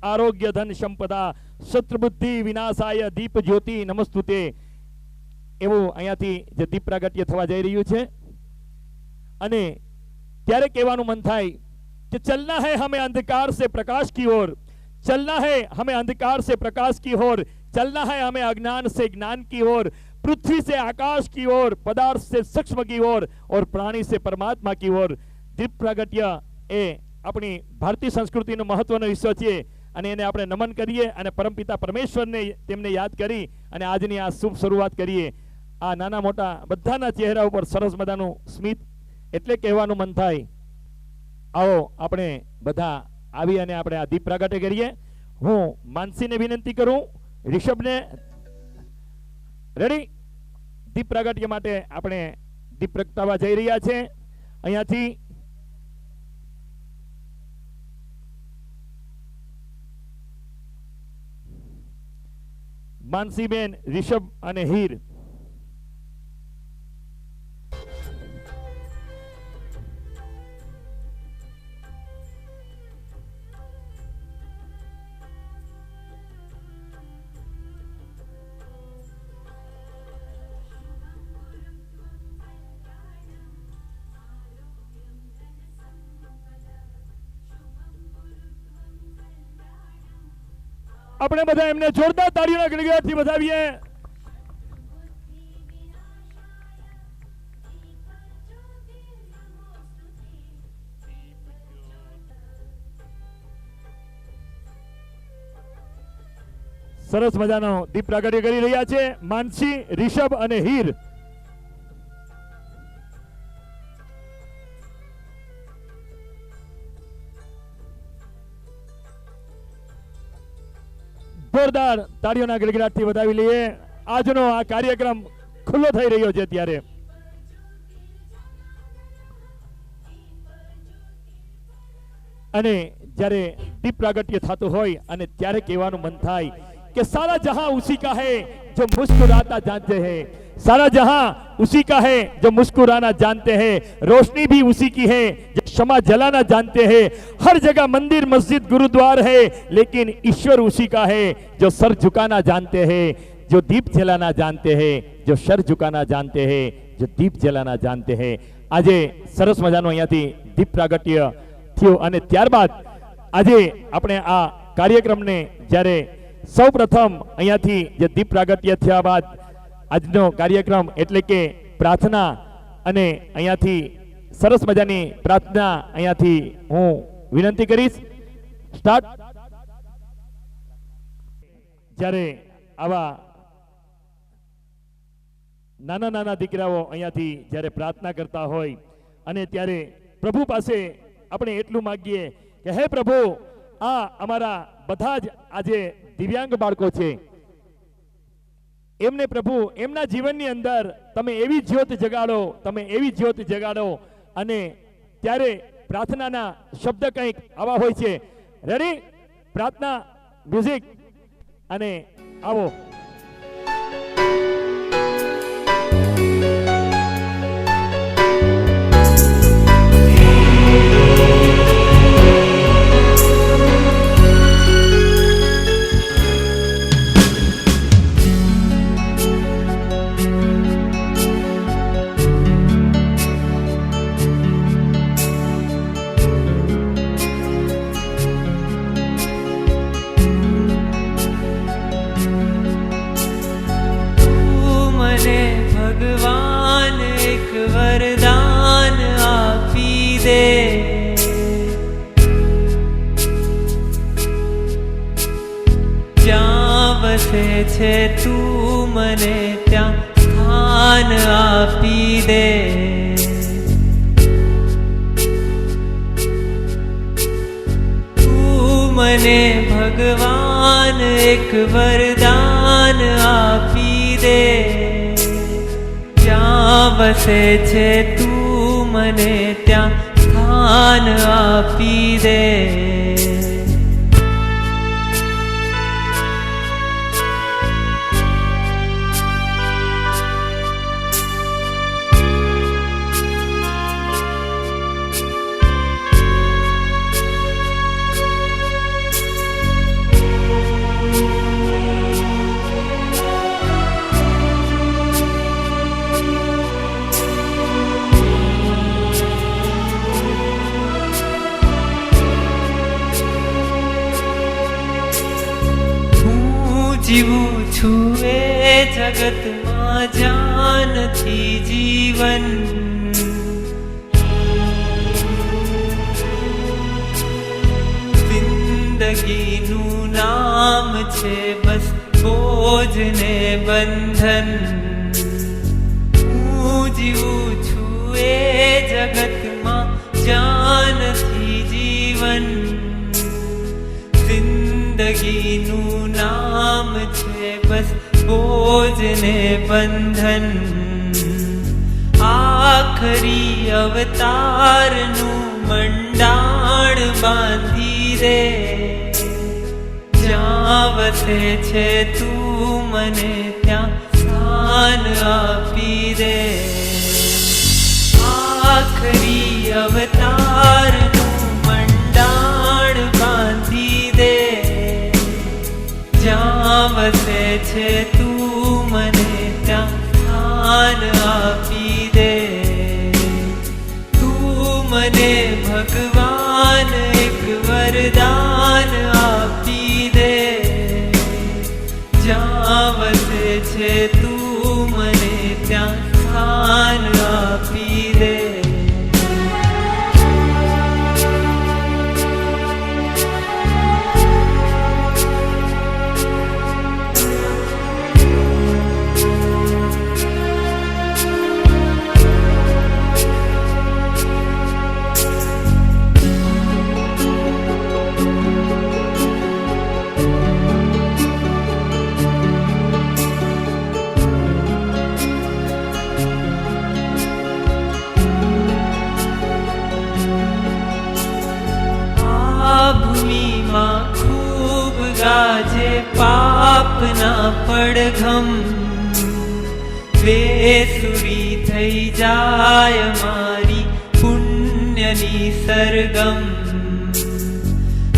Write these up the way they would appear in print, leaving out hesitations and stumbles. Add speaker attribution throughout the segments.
Speaker 1: આરોગ્ય ધન સંપદા શત્રુબુદ્ધિ વિનાશાય દીપ જ્યોતિ નમસ્તુતે એવું અહીંયાથી જે દીપ પ્રાગટ્ય થવા જઈ રહ્યું છે અને ત્યારે કહેવાનું મન થાય कि चलना है हमें अंधकार से प्रकाश की ओर, चलना है हमें अंधकार से प्रकाश की ओर, चलना है हमें अज्ञान से ज्ञान की ओर, पृथ्वी से आकाश की ओर, पदार्थ से सूक्ष्म की ओर और प्राणी से परमात्मा की ओर। દીપ પ્રાગટ્ય એ આપણી ભારતીય સંસ્કૃતિનો મહત્વનો હિસ્સો છે અને એને આપણે નમન કરીએ અને પરમપિતા પરમેશ્વરને તેમને યાદ કરી અને આજની આ શુભ શરૂઆત કરીએ। આ નાના મોટા બધાના ચહેરા ઉપર સરસ મજાનું સ્મિત, એટલે કહેવાનું મન થાય आओ આપણે બધા આવી અને આપણે આ દીપ પ્રાગટ્ય કરીએ। હું માનસીને વિનંતી કરું, ऋषभને રેડી દીપ પ્રાગટ્ય માટે આપણે દીપ પ્રગટાવવા જઈ રહ્યા છે। અહીંયાથી માનસીબેન, ऋषभ અને હીર। આપણે બધા એમને જોરદાર તાળીઓના ગડગડાટથી વધાવીએ। સરસ મજાનો દીપ પ્રાગટ્ય કરી રહ્યા છે માનસી, ऋषभ અને હીર। જોરદાર તાળીઓના ગડગડાટથી વધાવી લઈએ। આજનો આ કાર્યક્રમ ખુલ્લો થઈ રહ્યો છે ત્યારે અને જ્યારે દીપ પ્રાગટ્ય થતું હોય અને ત્યારે કહેવાનું મન થાય कि सारा जहां उसी का है जो मुस्कुराता जानते हैं, सारा जहां उसी का है जो मुस्कुराना जानते हैं, रोशनी भी उसी की है जो क्षमा जलाना जानते हैं, हर जगह मंदिर मस्जिद गुरुद्वार है लेकिन ईश्वर उसी का है जो सर झुकाना जानते हैं, जो दीप जलाना जानते हैं, जो सर झुकाना जानते हैं, जो दीप जलाना जानते हैं। આજે સરસ મજાનો અહીંયાથી દીપ પ્રાગટ્ય થયો અને ત્યારબાદ આજે આપણે આ કાર્યક્રમને જ્યારે સૌ પ્રથમ અહીંયાથી જે દીપ પ્રાગટ્ય થયા બાદ આજનો કાર્યક્રમ એટલે કે પ્રાર્થના અને અહીંયાથી સરસ મજાની પ્રાર્થના અહીંયાથી હું વિનંતી કરીશ। સ્ટાર્ટ। જ્યારે આવા નાના નાના દીકરાઓ અહીંયાથી જ્યારે પ્રાર્થના કરતા હોય અને ત્યારે પ્રભુ પાસે આપણે એટલું માગીએ કે હે પ્રભુ, આ અમારા બધા જ આજે દિવ્યાંગ બાળકો છે, એમને પ્રભુ એમના જીવનની અંદર તમે એવી જ્યોત જગાડો, તમે એવી જ્યોત જગાડો। અને ત્યારે પ્રાર્થનાના શબ્દ કંઈક આવા હોય છે। રેડી? પ્રાર્થના મ્યુઝિક અને આવો।
Speaker 2: છે તું મને ત્યાં સ્થાન આપી દે, તું મને ભગવાન એક વરદાન આપી દે, જ્યાં વસે છે તું મને ત્યાં સ્થાન આપી દે। જીવું છું એ જગતમાં જ્યાં નથી જીવન જિંદગીનું નામ છે બસ બોજ ને બંધન હું જીવું છું એ જગતમાં જ્યાં નથી જીવન જિંદગીનું નામ છે બસ બોજ ને બંધન આખરી અવતારનું મંડાણ બાંધી દે જ્યાં વસે છે તું મને ત્યાં સ્થાન આપી દે આખરી અવતારનું મંડાણ બાંધી દે જ્યાં વસે છે તું મને ત્યાં સ્થાન આપી દે તું મને ભગવાન એક વરદાન આપી દે જ્યાં વસે છે તું મને ત્યાં સ્થાન આપી દે खूब गाजे पापना પડઘમ બેસુરી થઈ જાય મારી પુણ્યની સરગમ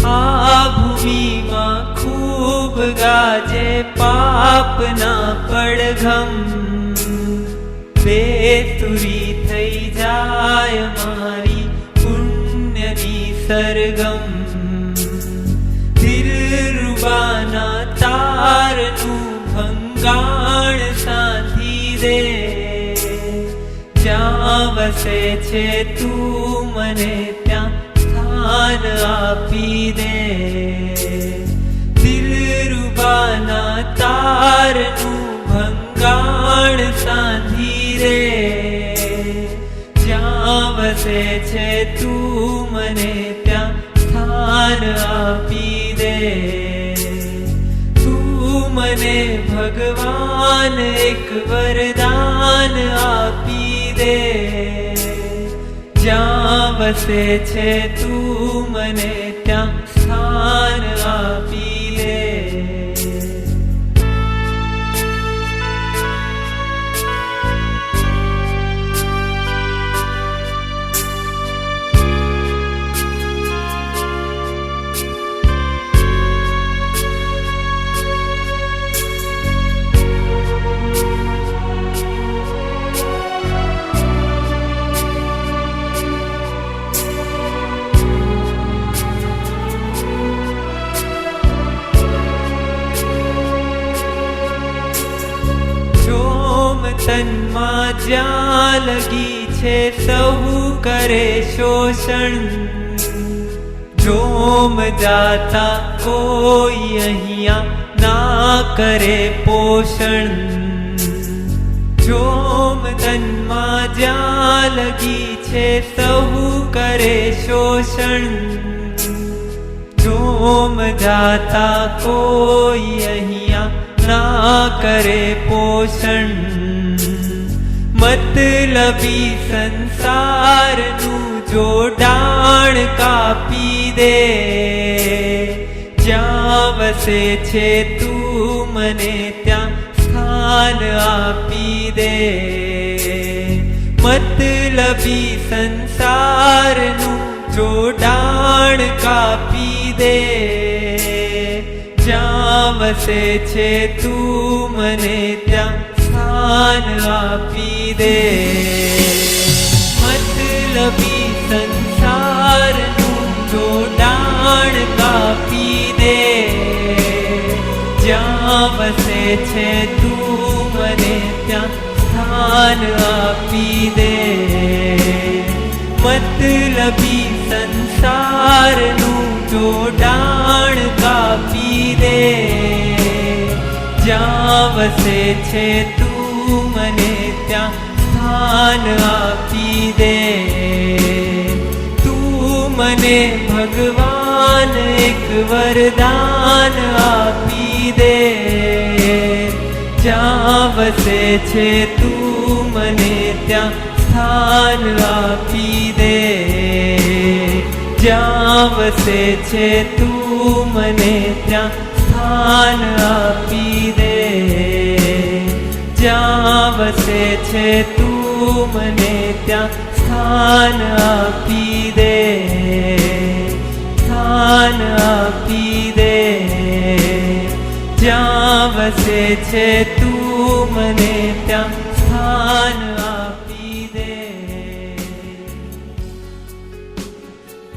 Speaker 2: આ ભૂમિમાં ખૂબ ગાજે પાપના પડઘમ બેસુરી થઈ જાય મારી પુણ્યની સરગમ દિલરૂબાના તારનું ભંગાણ સાધી દે જ્યાં વસે છે તું મને ત્યાં સ્થાન આપી દે દિલરૂબાના તારનું ભંગાણ સાધી દે જ્યાં વસે છે તું મને ત્યાં સ્થાન આપી દે તું મને ભગવાન એક વરદાન આપી દે જ્યાં વસે છે તું મને ત્યાં સ્થાન આપી દે તનમાં જ્યાં લગી છે સહુ કરે શોષણ જોમ જાતા કોઈ અહીંયા ના કરે પોષણ જોમ તનમાં જ્યાં લગી છે સહુ કરે શોષણ જોમ જાતા કોઈ અહીંયા ના કરે પોષણ મતલબી સંસારનું જોડાણ કાપી દે જ્યાં વસે છે તું મને ત્યાં સ્થાન આપી દે મતલબી સંસારનું જોડાણ કાપી દે જ્યાં વસે છે તું મને ત્યાં સ્થાન આપી દે મતલબી સંસારનું જોડાણ કાપી દે જ્યાં જ્યાં વસે છે તું મને ત્યાં સ્થાન આપી દે મતલબી સંસારનું જોડાણ કાપી દે જ્યાં વસે છે તું મને ત્યાં સ્થાન આપી દે તું મને ભગવાન એક વરદાન આપી દે જ્યાં વસે છે તું મને ત્યાં સ્થાન આપી દે જ્યાં વસે છે તું મને ત્યાં સ્થાન આપી દે જ્યાં વસે છે તું મને ત્યાં સ્થાન આપી દે સ્થાન આપી દે જ્યાં વસે છે તું મને ત્યાં સ્થાન આપી દે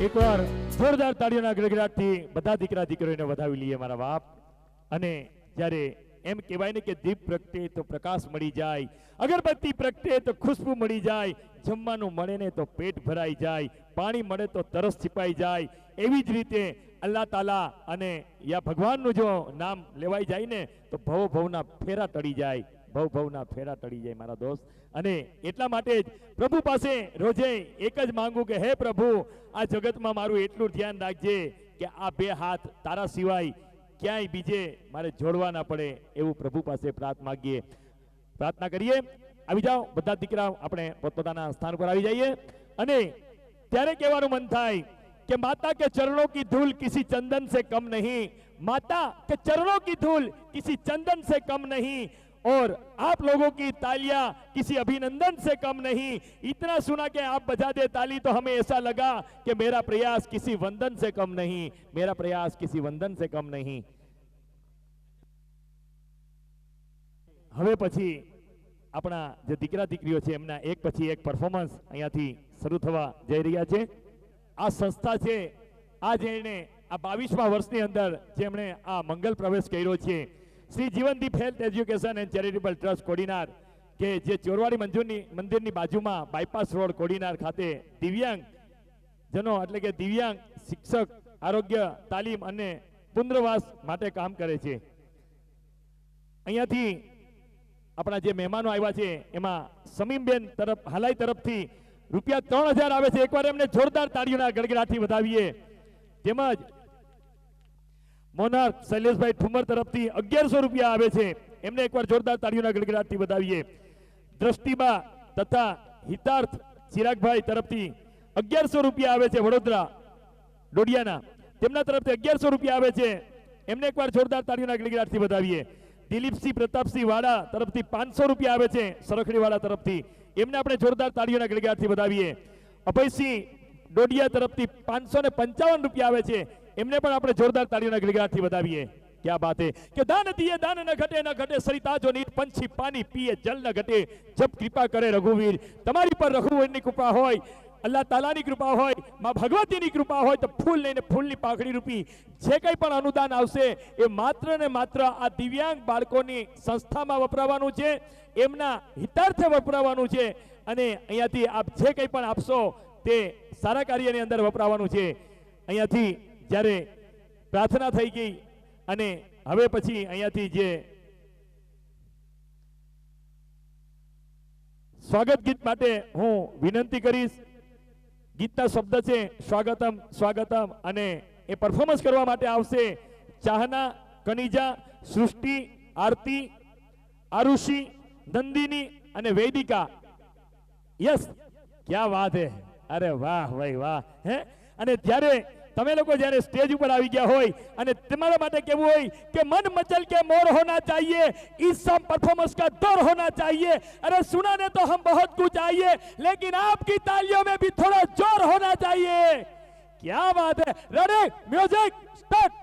Speaker 1: એકવાર જોરદાર તાળીઓના ગડગડાટથી બધા દીકરા દીકરીઓને વધાવી લઈએ મારા બાપ અને જ્યારે એમ કહેવાય ને કે દીપ પ્રગટે તો પ્રકાશ મળી જાય અગરબત્તી પ્રગટે તો ખુશ્બુ મળી જાય જમવાનું મળે ને તો પેટ ભરાઈ જાય પાણી મળે તો તરસ છીપાઈ જાય એવી જ રીતે અલ્લાહ તાલા અને યા ભગવાનનું જો નામ લેવાઈ જાય ને તો ભવના ફેરા ટળી જાય ભવના ફેરા ટળી જાય મારા દોસ્ત અને એટલા માટે જ પ્રભુ પાસે રોજે એક જ માંગુ કે હે પ્રભુ આ જગતમાં મારું એટલું ધ્યાન રાખજે કે આ બે હાથ તારા સિવાય ક્યાંય બીજે મારે જોડવા ના પડે એવું પ્રભુ પાસે પ્રાર્થના કરીએ આવી જાઓ બધા દીકરા આપણે પોતપોતાના સ્થાન પર આવી જઈએ અને ત્યારે કહેવાનું મન થાય कि माता के चरणों की धूल किसी चंदन से कम नहीं माता के चरणों की धूल किसी चंदन से कम नहीं और आप लोगों की तालियां किसी अभिनंदन से कम नहीं इतना सुना कि आप बजा दे ताली तो हमें ऐसा लगा कि मेरा प्रयास किसी वंदन से कम नहीं मेरा प्रयास किसी वंदन से कम नहीं હવે પછી આપણા જે દીકરા દીકરીઓ છે એમના એક પછી એક પરફોર્મન્સ અહીંયાથી શરૂ થવા જઈ રહ્યા છે આ સંસ્થા છે આ જેણે આ 22મા વર્ષની અંદર જેમણે આ મંગલ પ્રવેશ કર્યો છે શ્રી જીવનદીપ health education and charitable trust Kodinar કે જે ચોરવાડી મંદિરની બાજુમાં બાયપાસ રોડ કોડીનાર ખાતે દિવ્યાંગ જનો એટલે કે દિવ્યાંગ શિક્ષક આરોગ્ય તાલીમ અને પુનર્વાસ માટે કામ કરે છે અહીંયાથી આપણા જે મહેમાનો આવ્યા છે એમાં સમીમબેન હાલાઈ તરફથી રૂપિયા 3000 આવે છે એકવાર એમને જોરદાર તાળીઓના ગડગડાટથી વધાવીએ તેમજ મોનાર્ક શૈલેષભાઈ ઠુમર તરફથી 1100 રૂપિયા આવે છે એમને એકવાર જોરદાર તાળીઓના ગડગડાટથી વધાવીએ દ્રષ્ટિબા તથા હિતાર્થ ચિરાગભાઈ તરફથી 1100 રૂપિયા આવે છે વડોદરા ડોડિયાના તેમના તરફથી 1100 રૂપિયા આવે છે એમને એકવાર જોરદાર તાળીઓના ગડગડાટથી વધાવીએ દિલીપસિંહ પ્રતાપસિંહ વાડા તરફથી 500 રૂપિયા આવે છે સરખડીવાડા તરફથી એમને આપણે જોરદાર તાળીઓના ગડગડાટથી વધાવીએ અભયસિંહ ડોડિયા તરફથી 555 રૂપિયા આવે છે એમને પણ આપણે જોરદાર તાળીઓના ગડગડાટથી વધાવીએ क्या बात है कि दान दिए दान न घटे सरिता जो नीर पंछी पानी पिए जल न घटे जब कृपा करे रघुवीर तमारी पर रघुवीर कृपा होय अल्लाह तालानी कृपा होय मां भगवतीनी कृपा होय तो फूल लईने फूलनी पाखड़ी रूपी जे कंई पण अनुदान आवशे ए मात्र ने मात्र आ दिव्यांग बाळकोनी संस्थामां वपरावानुं छे एमना हितार्थे वपरावानुं छे अने अहींयाथी आप जे कंई पण आपशो ते सारा कार्यनी अंदर वपरावानुं छे अहींयाथी ज्यारे प्रार्थना थई गई અને હવે પછી અહીંયાથી જે સ્વાગત ગીત માટે હું વિનંતી કરીશ ગીતના શબ્દ છે સ્વાગતમ સ્વાગતમ અને એ પરફોર્મન્સ કરવા માટે આવશે ચાહના કનિજા સૃષ્ટિ આરતી આરુષિ નંદિની અને વૈદિકા યસ क्या बात है अरे वाह भाई वाह હે અને ત્યારે તમે લોકો જ્યારે સ્ટેજ ઉપર આવી ગયા હોય અને તમારા માટે કેવું હોય કે મન મચલ के मोर होना चाहिए इस सब परफॉर्मेंस का दौर होना चाहिए अरे सुनाने तो हम बहुत कुछ आइए लेकिन आपकी तालियों में भी थोड़ा जोर होना चाहिए क्या बात है रेडी म्यूजिक स्टार्ट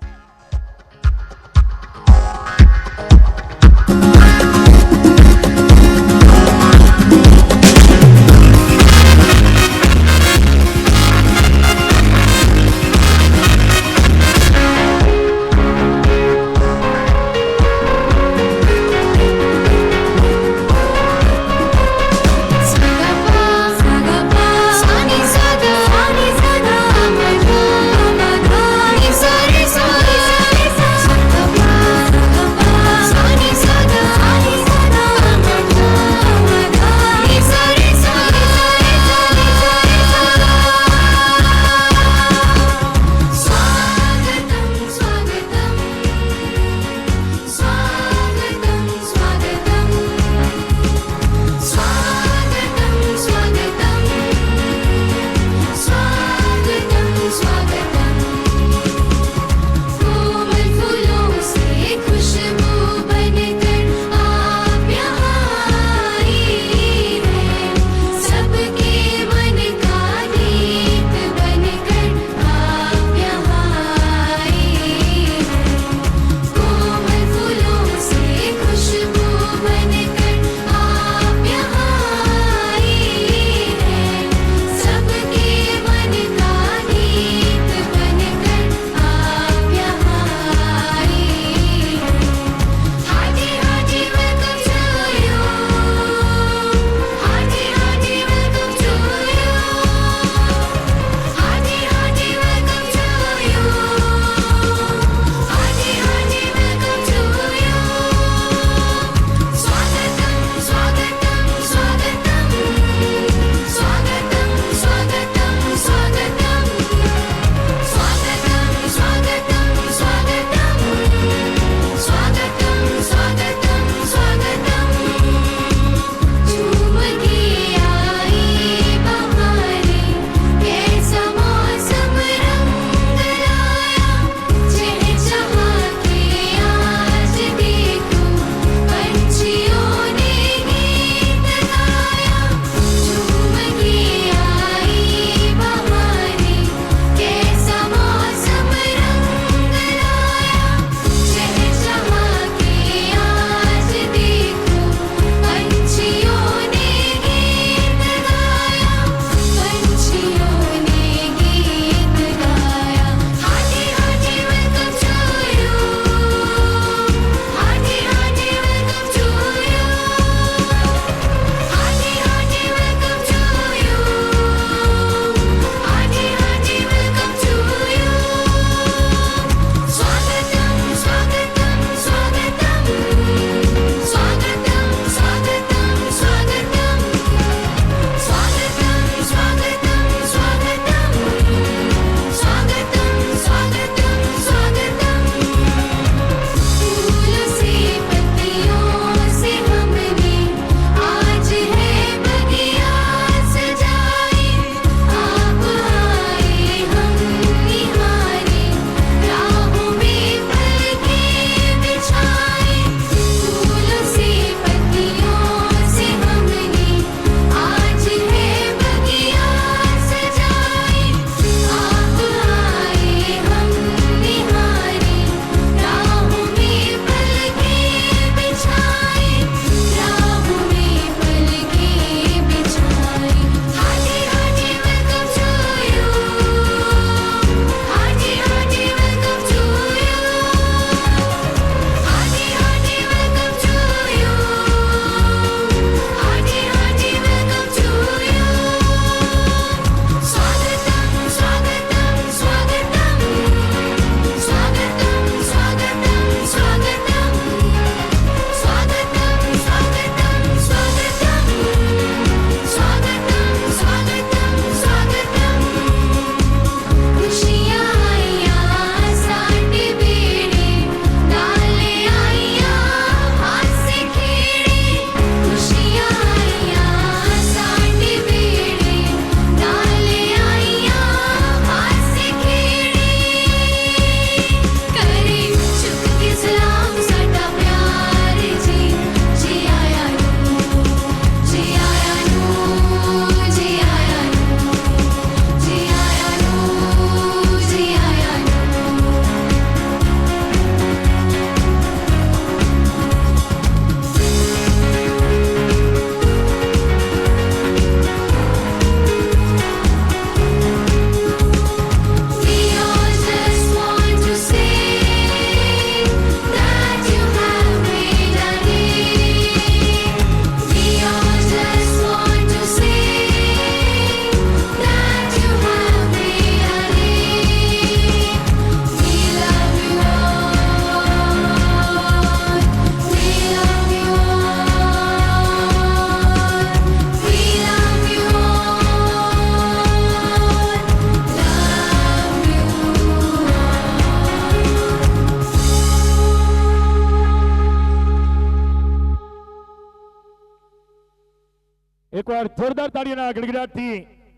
Speaker 1: એકવાર જોરદાર તાળીઓના ગડગડાટથી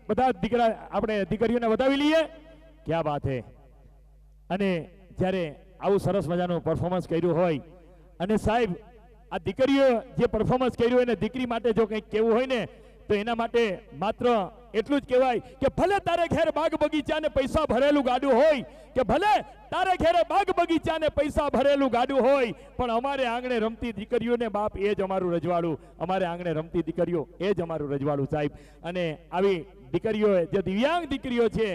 Speaker 1: બધા દીકરા આપણે દીકરીઓને વધાવી લઈએ. ક્યાં વાત હે. અને જ્યારે આવું સરસ મજાનું પરફોર્મન્સ કર્યું હોય અને સાહેબ આ દીકરીઓ જે પરફોર્મન્સ કર્યું હોય ને દીકરી માટે જો કંઈક કહેવું હોય ને તો એના માટે માત્ર એટલું જ કહેવાય કે ભલે તારે ઘેર બાગ બગીચા ને પૈસા ભરેલું ગાડું હોય, કે ભલે તારે ઘેરે બાગ બગીચા ને પૈસા ભરેલું ગાડું હોય, પણ અમારે આંગણે રમતી દીકરીઓને બાપ એ જ અમારું રજવાડું. અમારે આંગણે રમતી દીકરીઓ એ જ અમારું રજવાડું સાહેબ. અને આવી દીકરીઓ જે દિવ્યાંગ દીકરીઓ છે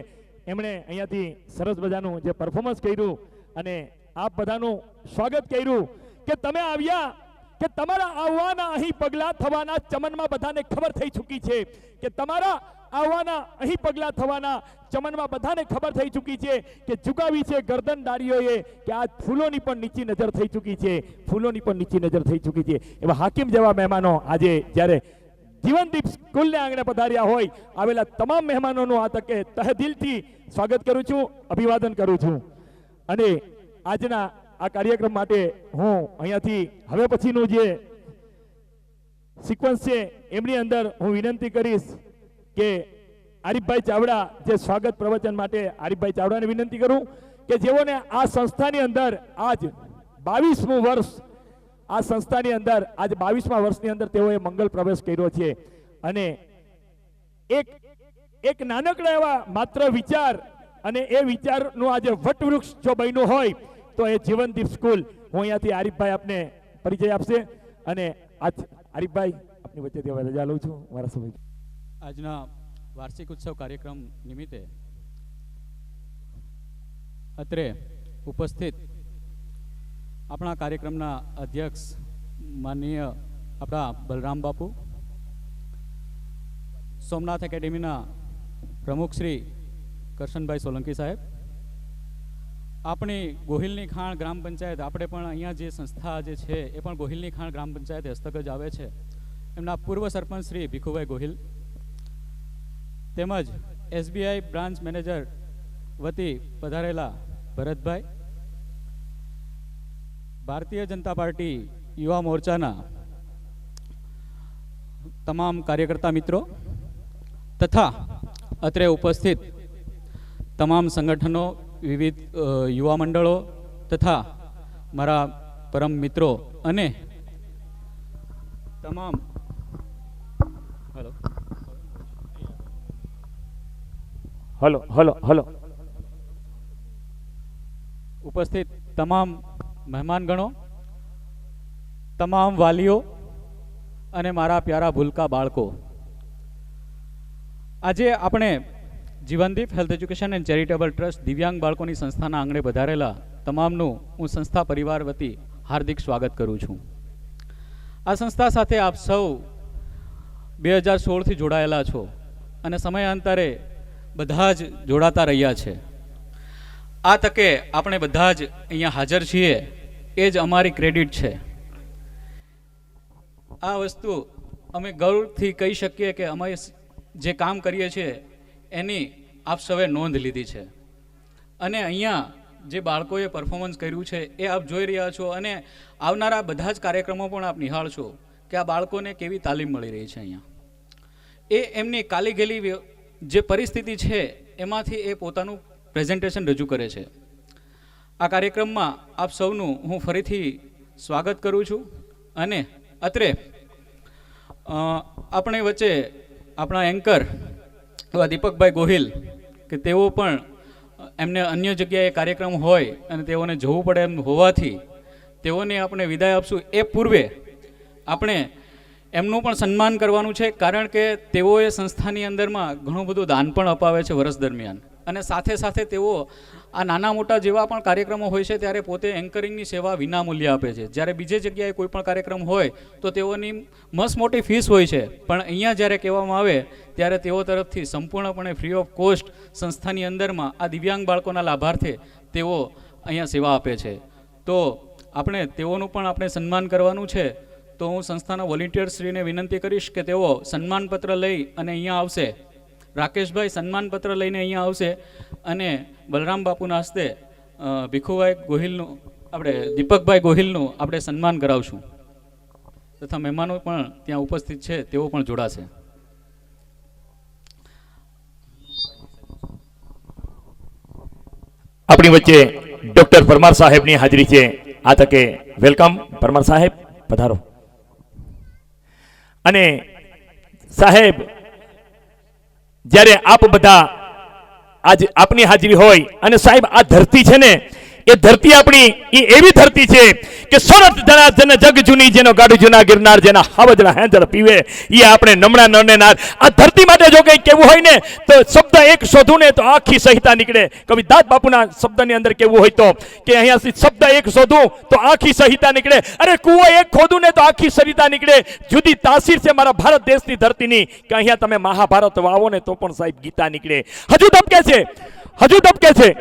Speaker 1: એમણે અહીંયાથી સરસ મજાનું જે પરફોર્મન્સ કર્યું અને આપ બધાનું સ્વાગત કર્યું કે તમે આવ્યા, કે તમારા આવવાના અહીં પગલા થવાના ચમનમાં બધાને ખબર થઈ ચૂકી છે, કે તમારા આવવાના અહીં પગલા થવાના ચમનમાં બધાને ખબર થઈ ચૂકી છે કે ઝુકાવી છે ગરદનદારીઓએ, કે આ ફૂલોની પણ નીચી નજર થઈ ચૂકી છે, ફૂલોની પણ નીચી નજર થઈ ચૂકી છે. એવા હાકીમ જેવા મહેમાનો આજે જ્યારે જીવનદીપ સ્કૂલને આંગણે પધાર્યા હોય, આવેલા તમામ મહેમાનોનું આ તકે તહેદિલથી સ્વાગત કરું છું, અભિવાદન કરું છું. અને આજના આ કાર્યક્રમ માટે હું અહીંયાથી હવે પછીનું જે સિક્વન્સ છે એમની અંદર હું વિનંતી કરીશ કે આરીફભાઈ ચાવડા જે સ્વાગત પ્રવચન માટે આરીફભાઈ ચાવડાને વિનંતી કરું કે જેઓને આ સંસ્થાની અંદર આજ 22મું વર્ષ, આ સંસ્થાની અંદર આજ 22મા વર્ષની અંદર તેઓએ મંગલ પ્રવેશ કર્યો છે. અને એક નાનકડા એવા માત્ર વિચાર, અને એ વિચારનું આજે વટવૃક્ષ જો બન્યું હોય તો એ જીવનદીપ સ્કૂલ. હું અહીંયાથી આરીફભાઈ આપને પરિચય આપશે. અને આજ આરીફભાઈ આપની વચ્ચેથી હવે રજા લઉં છું. મારા સમય
Speaker 3: આજના વાર્ષિક ઉત્સવ કાર્યક્રમ નિમિત્તે અત્રે ઉપસ્થિત આપણા કાર્યક્રમના અધ્યક્ષ માનનીય આપણા બલરામ બાપુ, સોમનાથ એકેડેમીના પ્રમુખ શ્રી કરશનભાઈ સોલંકી સાહેબ, આપણી ગોહિલની ખાણ ગ્રામ પંચાયત, આપણે પણ અહીંયા જે સંસ્થા જે છે એ પણ ગોહિલની ખાણ ગ્રામ પંચાયત હસ્તક જ આવે છે, એમના પૂર્વ સરપંચ શ્રી ભીખુભાઈ ગોહિલ, તેમજ એસબીઆઈ બ્રાન્ચ મેનેજર વતી પધારેલા ભરતભાઈ, ભારતીય જનતા પાર્ટી યુવા મોરચાના તમામ કાર્યકર્તા મિત્રો તથા અત્રે ઉપસ્થિત તમામ સંગઠનો, વિવિધ યુવા મંડળો તથા મારા પરમ મિત્રો અને તમામ
Speaker 1: હલો
Speaker 3: ઉપસ્થિત તમામ મહેમાનગણો, તમામ વાલીઓ અને મારા પ્યારા ભૂલકા બાળકો, આજે આપણે જીવનદીપ health education and charitable trust દિવ્યાંગ બાળકોની સંસ્થાના આંગણે વધારેલા તમામનું હું સંસ્થા પરિવાર વતી હાર્દિક સ્વાગત કરું છું. આ સંસ્થા સાથે આપ સૌ 2016થી જોડાયેલા છો અને સમયાંતરે બધા જ જોડાતા રહ્યા છે. આ તકે આપણે બધા જ અહીંયા હાજર છીએ એ જ અમારી ક્રેડિટ છે. આ વસ્તુ અમે ગૌરવથી કહી શકીએ કે અમે જે કામ કરીએ છીએ એની આપ સૌએ નોંધ લીધી છે. અને અહીંયા જે બાળકોએ પરફોર્મન્સ કર્યું છે એ આપ જોઈ રહ્યા છો અને આવનારા બધા જ કાર્યક્રમો પણ આપ નિહાળશો કે આ બાળકોને કેવી તાલીમ મળી રહી છે. અહીંયા એ એમની કાલી ગેલી જે પરિસ્થિતિ છે એમાંથી એ પોતાનું પ્રેઝન્ટેશન રજૂ કરે છે. આ કાર્યક્રમમાં આપ સૌનું હું ફરીથી સ્વાગત કરું છું. અને અત્રે આપણે વચ્ચે આપણા એન્કર એવા દીપકભાઈ ગોહિલ કે તેઓ પણ એમને અન્ય જગ્યાએ કાર્યક્રમ હોય અને તેઓને જવું પડે એમ હોવાથી તેઓને આપણે વિદાય આપશું એ પૂર્વે આપણે એમનું પણ સન્માન કરવાનું છે, કારણ કે તેઓએ સંસ્થાની અંદરમાં ઘણું બધું દાન પણ અપાવે છે વર્ષ દરમિયાન. અને સાથે સાથે તેઓ આ નાના મોટા જેવા પણ કાર્યક્રમો હોય છે ત્યારે પોતે એન્કરિંગની સેવા વિનામૂલ્યે આપે છે. જ્યારે બીજી જગ્યાએ કોઈ પણ કાર્યક્રમ હોય તો તેઓની મસ્ત મોટી ફીસ હોય છે, પણ અહીંયા જ્યારે કહેવામાં આવે ત્યારે તેઓ તરફથી સંપૂર્ણપણે ફ્રી ઓફ કોસ્ટ સંસ્થાની અંદરમાં આ દિવ્યાંગ બાળકોના લાભાર્થે તેઓ અહીંયા સેવા આપે છે. તો આપણે તેઓનું પણ આપણે સન્માન કરવાનું છે. તો હું સંસ્થાના વોલેન્ટિયર્સશ્રીને વિનંતી કરીશ કે તેઓ સન્માનપત્ર લઈ અને અહીંયા આવશે. રાકેશભાઈ સન્માનપત્ર લઈને અહીંયા આવશે અને બલરામ બાપુના હસ્તે ભીખુભાઈ ગોહિલનું આપણે દીપકભાઈ ગોહિલનું આપણે સન્માન કરાવશું તથા મહેમાનો પણ ત્યાં ઉપસ્થિત છે તેઓ પણ જોડાશે.
Speaker 1: આપણી વચ્ચે ડોક્ટર પરમાર સાહેબની હાજરી છે. આ તકે વેલકમ પરમાર સાહેબ, પધારો. અને સાહેબ, જ્યારે આપ બધા આજ આપની હાજરી હોય અને સાહેબ આ ધરતી છે ને એ ધરતી આપણી એ એવી ધરતી છે કે સોરઠ જણા જન જગ જૂની જેનો ગાડું જૂના ગિરનાર જેના હાવજડા હેંજળ પીવે એ આપણે નમણા નરને નાર. આ ધરતી માટે જો કંઈ કહેવું હોય ને તો શબ્દ એક શોધું ને તો આખી સંહિતા નીકળે. કવિ દાસ બાપુના શબ્દની અંદર કહેવું હોય તો કે અહીંયાથી શબ્દ એક શોધું તો આખી સંહિતા નીકળે. અરે કૂવો એક ખોદું ને તો આખી સંહિતા નીકળે. જુદી તાસીર છે મારા ભારત દેશની ધરતીની કે અહીંયા તમે મહાભારત વાવો ને તો પણ સાહેબ ગીતા નીકળે. હજુ ધબકે છે, હજુ ધબકે છે.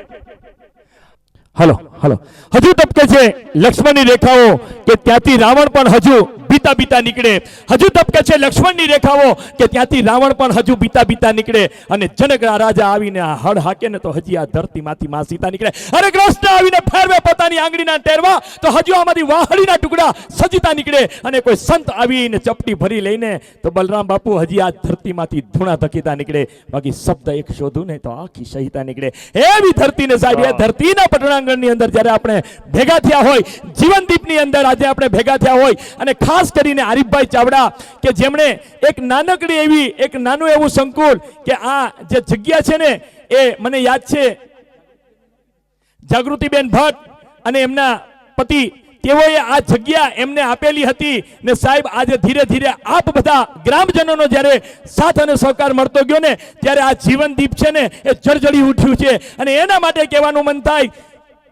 Speaker 1: હલો હલો, હજુ તપકે છે લક્ષ્મણની રેખાઓ કે ત્યાંથી રાવણ પણ હજુ બીતા બીતા નીકળે. હજુ તપકે છે લક્ષ્મણની રેખાઓ કે ત્યાંથી રાવણ પણ હજુ બીતા બીતા નીકળે. અને જનકના રાજા આવીને આ હળ હાકે ને તો હજી આ ધરતીમાંથી માં સીતા નીકળે. અરે કૃષ્ણ આવીને ફેરવે પોતાની આંગળીના ટેરવા તો હજુ આમાંથી વાહડીના ટુકડા સજીતા નીકળે. અને કોઈ સંત આવીને ચપટી ભરી લઈને તો બલરામ બાપુ હજી આ ધરતીમાંથી ધૂણા ધકીતા નીકળે. બાકી શબ્દ એક શોધું ને તો આખી સહિતા નીકળે. એવી ધરતીને સાહેબ, એ ધરતીના પટણાંગણની અંદર જ્યારે આપણે ભેગા થયા હોય, જીવનદીપની અંદર આજે આપણે ભેગા થયા હોય, અને ખાસ કરીને આરીફભાઈ ચાવડા કે જેમણે એક નાનકડી એવી એક નાનું એવું સંકુલ કે આ જે જગ્યા છે ને એ મને યાદ છે જાગૃતિબેન ભટ્ટ અને એમના પતિ તેઓએ આ જગ્યા એમને આપેલી હતી. ને સાહેબ આજે ધીરે ધીરે આપ બધા ગ્રામજનોનો જ્યારે સાથ અને સહકાર મળતો ગયો ને ત્યારે આ જીવનદીપ છે ને એ જળજળી ઉઠ્યું છે. અને એના માટે કહેવાનું મન થાય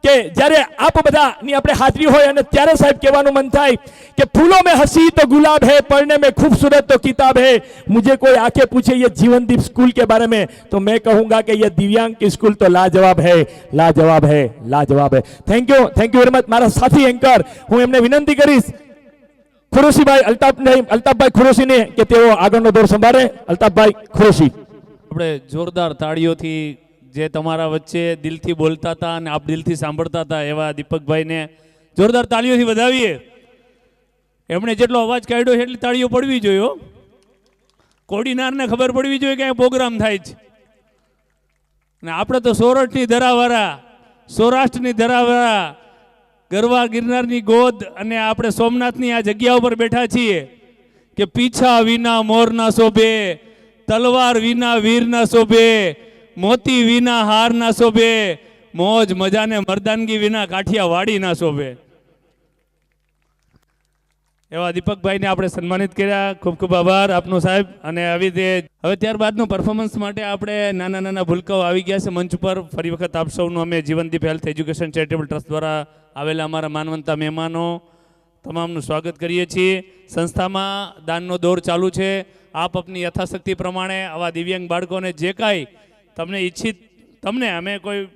Speaker 1: કે જ્યારે આપ બધાની આપણે હાજરી હોય અને ત્યારે સાહેબ કહેવાનું મન થાય કે ફૂલો में हंसी तो गुलाब है, पढ़ने में खूबसूरत तो किताब है. मुझे कोई आके पूछे ये जीवनदीप स्कूल के बारे में तो मैं कहूंगा कि ये दिव्यांग की स्कूल तो लाजवाब है, लाजवाब है, लाजवाब है. Thank you very much. મારા સાથી એન્કર હું એમને વિનંતી કરીશ ખુરોશીભાઈ અલ્તાફભાઈ ખુરોશીને કે તેઓ આગળનો દોર સંભાળે. અલ્તાફભાઈ ખુરોશી.
Speaker 4: આપણે જોરદાર તાળીઓથી જે તમારા વચ્ચે દિલથી બોલતા હતા અને આપ દિલથી સાંભળતા હતા એવા દીપકભાઈને જોરદાર તાળીઓથી વધાવીએ. એમણે જેટલો અવાજ કાઢ્યો છે એટલી તાળીઓ પડવી જોઈએ. કોડીનારને ખબર પડવી જોઈએ કે આ પ્રોગ્રામ થાય છે. ને આપણે તો સોરઠની ધરાવાળા, સૌરાષ્ટ્રની ધરાવાળા, ગરવા ગિરનારની ગોદ અને આપણે સોમનાથની આ જગ્યા ઉપર બેઠા છીએ કે પીછા વિના મોર ના શોભે, તલવાર વિના વીર ના શોભે, મોતી વિના હાર ના શોભે, મોજ મજાને મર્દાનગી વિના કાઠિયાવાડી ના શોભે. એવા દીપકભાઈને આપણે સન્માનિત કર્યા. ખૂબ ખૂબ આભાર આપનો સાહેબ. અને આવી રીતે હવે ત્યારબાદનું પરફોર્મન્સ માટે આપણે નાના નાના ભૂલકાઓ આવી ગયા છે મંચ પર. ફરી વખત આપ સૌનું અમે જીવનદીપ હેલ્થ એજ્યુકેશન ચેરિટેબલ ટ્રસ્ટ દ્વારા આવેલા અમારા માનવંતા મહેમાનો તમામનું સ્વાગત કરીએ છીએ. સંસ્થામાં દાનનો દોર ચાલુ છે. આપ આપની યથાશક્તિ પ્રમાણે આવા દિવ્યાંગ બાળકોને જે કાંઈ તમને ઈચ્છિત, તમને અમે કોઈ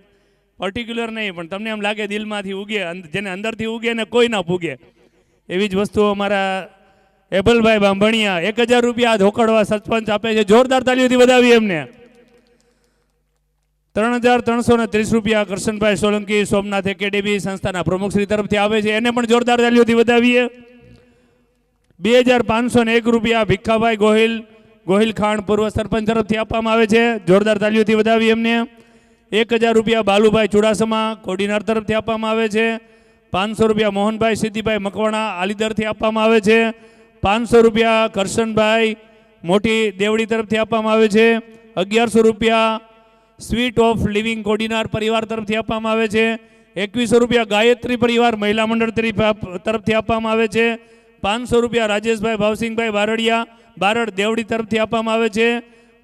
Speaker 4: પર્ટિક્યુલર નહીં પણ તમને એમ લાગે દિલમાંથી ઉગે, જેને અંદરથી ઉગે ને કોઈ ના પૂગે એવી જ વસ્તુઓ અમારા એબલભાઈ બાંભણિયા 1000 રૂપિયા ધોકડવા સરપંચ આપે છે. જોરદાર તાલીઓથી વધાવી એમને. 3330 રૂપિયા કરશનભાઈ સોલંકી સોમનાથ એકેડેમી સંસ્થાના પ્રમુખશ્રી તરફથી આવે છે, એને પણ જોરદાર તાલીઓથી વધાવીએ. 2501 રૂપિયા ભીખાભાઈ ગોહિલ ખાણ પૂર્વ સરપંચ તરફથી આપવામાં આવે છે. જોરદાર તાલીઓથી વધાવી એમને. 1000 રૂપિયા બાલુભાઈ ચુડાસમા કોડીનાર તરફથી આપવામાં આવે છે. 500 રૂપિયા મોહનભાઈ સિદ્ધિભાઈ મકવાણા આલીદરથી આપવામાં આવે છે. 500 રૂપિયા કરશનભાઈ મોટી દેવડી તરફથી આપવામાં આવે છે. 1100 રૂપિયા સ્વીટ ઓફ લિવિંગ કોડીનાર પરિવાર તરફથી આપવામાં આવે છે. 2100 રૂપિયા ગાયત્રી પરિવાર મહિલા મંડળ તરફથી આપવામાં આવે છે. 500 રૂપિયા રાજેશભાઈ ભાવસિંહભાઈ બારડ દેવડી તરફથી આપવામાં આવે છે.